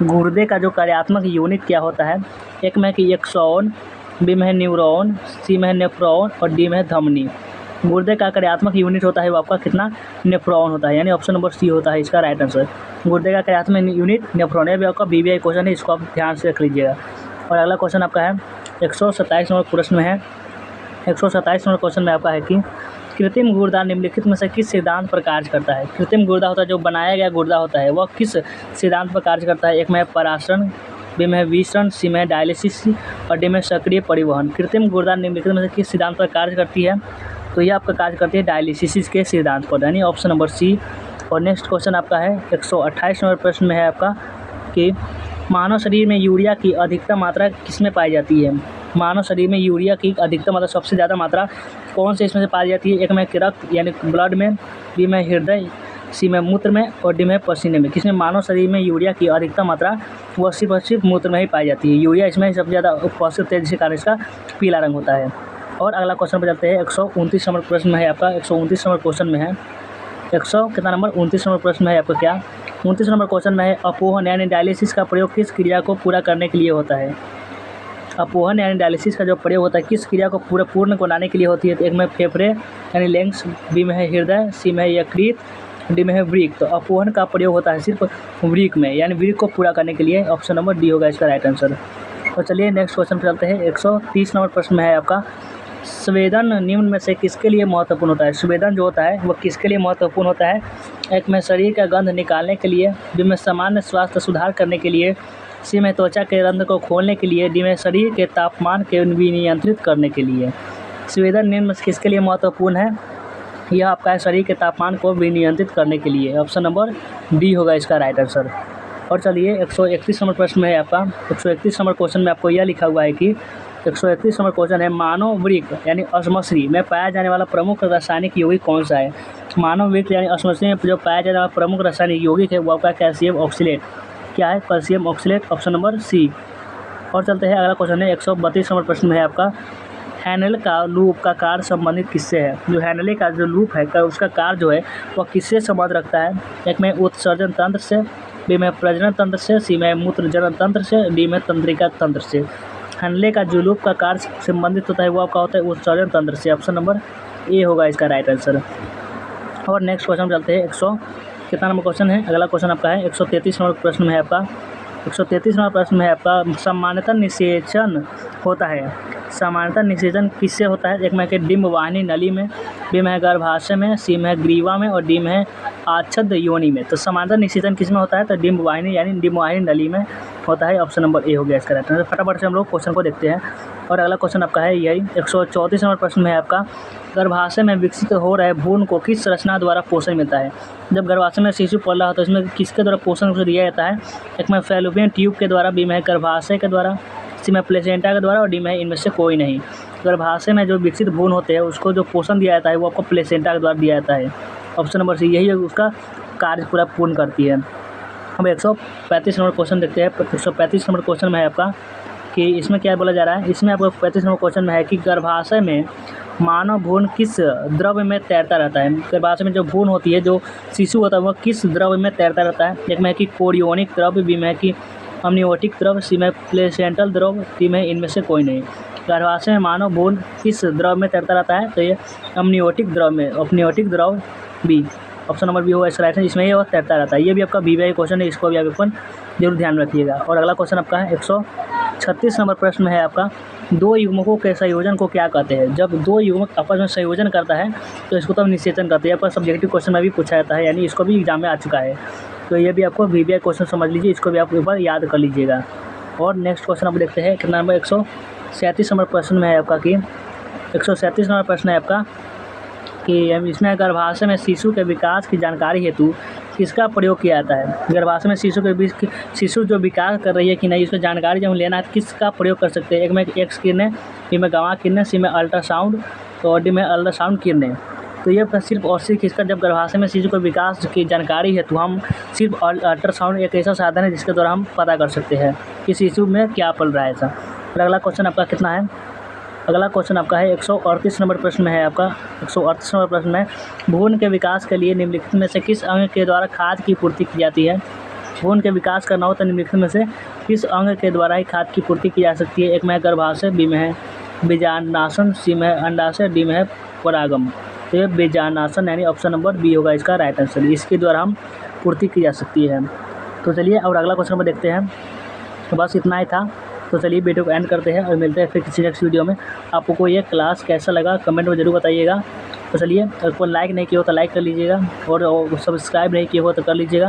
गुर्दे का जो कार्यात्मक यूनिट क्या होता है? एक में है कि एक्सॉन, बी में है न्यूरॉन, सी में है नेफ्रॉन और डी में है धमनी। गुर्दे का कार्यात्मक यूनिट होता है वो आपका कितना? नेफ्रॉन होता है, यानी ऑप्शन नंबर सी होता है इसका राइट आंसर। गुर्दे का कार्यात्मक यूनिट नेफ्रॉन। ये भी आपका बीबीआई क्वेश्चन है, इसको आप ध्यान से रख लीजिएगा। और अगला क्वेश्चन आपका है 127 नंबर प्रश्न में है। 127 नंबर क्वेश्चन में आपका है कि कृत्रिम गुर्दा निम्नलिखित में से किस सिद्धांत पर कार्य करता है? कृत्रिम गुर्दा होता है जो बनाया गया गुर्दा होता है, वह किस सिद्धांत पर कार्य करता है? एक में है परासरण, बी में है विसरण, सी में है डायलिसिस और डी में सक्रिय परिवहन। कृत्रिम गुर्दा निम्नलिखित में से किस सिद्धांत पर कार्य करती है? तो ये आपका कार्य करती है डायलिसिस के सिद्धांत पर, यानी ऑप्शन नंबर सी। और नेक्स्ट क्वेश्चन आपका है 128 नंबर प्रश्न में है आपका कि मानव शरीर में यूरिया की अधिकतम मात्रा किसमें पाई जाती है? मानव शरीर में यूरिया की अधिकतम मात्रा, सबसे ज़्यादा मात्रा कौन से इसमें से पाई जाती है? एक में रक्त यानी ब्लड में, बी में हृदय, सी में मूत्र में और डी में पसीने में। किसमें मानव शरीर में यूरिया की अधिकतम मात्रा वह सिर्फ और सिर्फ मूत्र में ही पाई जाती है। यूरिया इसमें सबसे ज़्यादा उपस्थित है, जिसके कारण इसका पीला रंग होता है। और अगला क्वेश्चन पर चलते हैं 129 नंबर प्रश्न में है आपका। 129 नंबर क्वेश्चन में है 100 कितना नंबर 29 नंबर प्रश्न में है आपका क्या? 29 नंबर क्वेश्चन में है अपोहन यानी डायलिसिस का प्रयोग किस क्रिया को पूरा करने के लिए होता है? अपोहन यानी डायलिसिस का जो प्रयोग होता है किस क्रिया को पूर्ण बनाने के लिए होती है? तो एक में फेफड़े यानी लंग्स, बी में है हृदय, सी में है यकृत, डी में है वृक्क। तो अपोहन का प्रयोग होता है सिर्फ वृक्क में, यानी वृक्क को पूरा करने के लिए। ऑप्शन नंबर डी होगा इसका राइट आंसर। तो चलिए नेक्स्ट क्वेश्चन पर चलते हैं। 130 नंबर प्रश्न में है आपका संवेदन निम्न में से किसके लिए महत्वपूर्ण होता है? संवेदन जो होता है वह किसके लिए महत्वपूर्ण होता है? एक में शरीर का गंध निकालने के लिए, बी में सामान्य स्वास्थ्य सुधार करने के लिए, सी में त्वचा के रंध्र को खोलने के लिए, डी में शरीर के तापमान के विनियंत्रित करने के लिए। संवेदन निम्न में से किसके लिए महत्वपूर्ण है? यह आपका है शरीर के तापमान को विनियंत्रित करने के लिए। ऑप्शन नंबर डी होगा इसका राइट आंसर। और चलिए 131 नंबर प्रश्न में है आपका। 131 नंबर क्वेश्चन में आपको यह लिखा हुआ है कि 131 नंबर क्वेश्चन है मानव वृक्क यानी अश्मश्री में पाया जाने वाला प्रमुख रासायनिक यौगिक कौन सा है? मानव वृक्क यानी अश्मश्री में जो पाया जाने वाला प्रमुख रासायनिक यौगिक है वो आपका कैल्शियम ऑक्सलेट। क्या है? Calcium oxalate. Option number C. और चलते हैं अगला क्वेश्चन है 132 नंबर प्रश्न में है आपका हैनल का लूप का कार्य संबंधित किससे है? जो हैनले का जो लूप है उसका कार्य जो है वह किससे संबंध रखता है? एक में उत्सर्जन तंत्र से, बी में प्रजनन तंत्र से, सी में मूत्रजनन तंत्र से, डी में तंत्रिका तंत्र से। हैनले का जो लूप का कार्य संबंधित होता है वो आपका होता है उत्सर्जन तंत्र से। ऑप्शन नंबर ए होगा इसका राइट आंसर। और नेक्स्ट क्वेश्चन चलते हैं 100 कितना नंबर क्वेश्चन है? अगला क्वेश्चन आपका है 133 नंबर प्रश्न में है आपका। 133 नंबर प्रश्न में है आपका सामान्यतः निषेचन होता है। सामान्यतः निषेचन किससे होता है? एक में है डिम्ब वाहिनी नली में, बी में है गर्भाशय में, सी में है ग्रीवा में और डी में है आच्छद योनि में। तो सामान्यतः निषेचन किस में होता है? तो डिम्ब वाहिनी यानी डिम्ब वाहिनी नली में होता है। ऑप्शन नंबर ए हो गया इसका राइट आंसर। फटाफट से हम लोग क्वेश्चन को देखते हैं। और अगला क्वेश्चन आपका है यही 134 नंबर प्रश्न में है आपका गर्भाशय में विकसित हो रहे भ्रूण को किस संरचना द्वारा पोषण मिलता है? जब गर्भाशय में शिशु पल रहा होता है इसमें किसके द्वारा पोषण उसे दिया जाता है? एक में फैलोपियन ट्यूब के द्वारा, बी में गर्भाशय के द्वारा, सी में प्लेसेंटा के द्वारा और डी में इनमें से कोई नहीं। गर्भाशय में जो विकसित भ्रूण होते हैं उसको जो पोषण दिया जाता है वो आपको प्लेसेंटा के द्वारा दिया जाता है। ऑप्शन नंबर सी यही उसका कार्य पूरा पूर्ण करती है। अब 135 नंबर क्वेश्चन देखते हैं। 135 नंबर क्वेश्चन में है आपका कि इसमें क्या बोला जा रहा है? इसमें आपको 35 नंबर क्वेश्चन में है कि गर्भाशय में मानव भ्रूण किस द्रव्य में तैरता रहता है। गर्भाशय में जो भ्रूण होती है, जो शिशु होता है, वह किस द्रव्य में तैरता रहता है। एक में है कि कोरियोनिक द्रव्य, बी में है कि अमनियोटिक द्रव्य, सी में प्लेसेंटल द्रव्य, डी में इनमें से कोई नहीं। गर्भाशय में मानव भ्रूण किस द्रव्य में तैरता रहता है, तो ये अमनियोटिक द्रव्य में, अमनियोटिक द्रव्य बी, ऑप्शन नंबर बी होगा इसका राइट है, जिसमें ये वह तैरता रहता है। ये भी आपका बीबीआई क्वेश्चन है, इसको भी आप अपन जरूर ध्यान में रखिएगा। और अगला क्वेश्चन आपका है 136 नंबर प्रश्न में है आपका, दो युग्मकों के संयोजन को क्या कहते हैं। जब दो युग्मक आपस में संयोजन करता है तो इसको तब निषेचन करते हैं। आपका सब्जेक्टिव क्वेश्चन में भी पूछा जाता है, यानी इसको भी एग्जाम में आ चुका है, तो ये भी आपको बीबीआई क्वेश्चन समझ लीजिए, इसको भी आप एक बार याद कर लीजिएगा। और नेक्स्ट क्वेश्चन आप देखते हैं कितना नंबर 137 नंबर प्रश्न में है आपका कि 137 नंबर प्रश्न है आपका कि इसमें गर्भाशय में शिशु के विकास की जानकारी हेतु किसका प्रयोग किया जाता है। गर्भाशय में शिशु जो विकास कर रही है कि नहीं, इसको जानकारी जब लेना है तो किसका प्रयोग कर सकते हैं। एक में एक्स किरणें, बी में गामा किरणें, सी में अल्ट्रासाउंड और डी में अल्ट्रासाउंड किरणें। तो ये सिर्फ और सिर्फ किसका, जब गर्भाशय में शिशु के विकास की जानकारी है तो हम सिर्फ अल्ट्रासाउंड एक ऐसा साधन है जिसके द्वारा हम पता कर सकते हैं कि शिशु में क्या पल रहा है ऐसा। और अगला क्वेश्चन आपका कितना है, अगला क्वेश्चन आपका है 138 नंबर प्रश्न में है आपका 138 नंबर प्रश्न में, भ्रूण के विकास के लिए निम्नलिखित में से किस अंग के द्वारा खाद की पूर्ति की जाती है। भ्रूण के विकास करना हो तो निम्नलिखित में से किस अंग के द्वारा ही खाद की पूर्ति की जा सकती है। एक में है गर्भाशय, बी में है बीजांडासन, सी में है अंडाशय, डी में है परागम। तो ये बीजांडासन यानी ऑप्शन नंबर बी होगा इसका राइट आंसर, इसके द्वारा हम पूर्ति की जा सकती है। तो चलिए और अगला क्वेश्चन में देखते हैं। तो बस इतना ही था, तो चलिए वीडियो को एंड करते हैं और मिलते हैं फिर किसी नेक्स्ट वीडियो में। आपको ये क्लास कैसा लगा कमेंट में ज़रूर बताइएगा। तो चलिए, अगर कोई लाइक नहीं किया हो तो लाइक कर लीजिएगा और सब्सक्राइब नहीं किया हो तो कर लीजिएगा।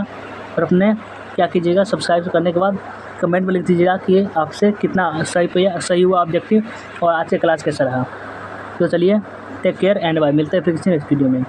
और अपने क्या कीजिएगा, सब्सक्राइब करने के बाद कमेंट में लिख दीजिएगा कि आपसे कितना सही हुआ ऑब्जेक्टिव और आज के क्लास कैसा रहा। तो चलिए, टेक केयर एंड बाय, मिलते हैं फिर किसी नेक्स्ट वीडियो में।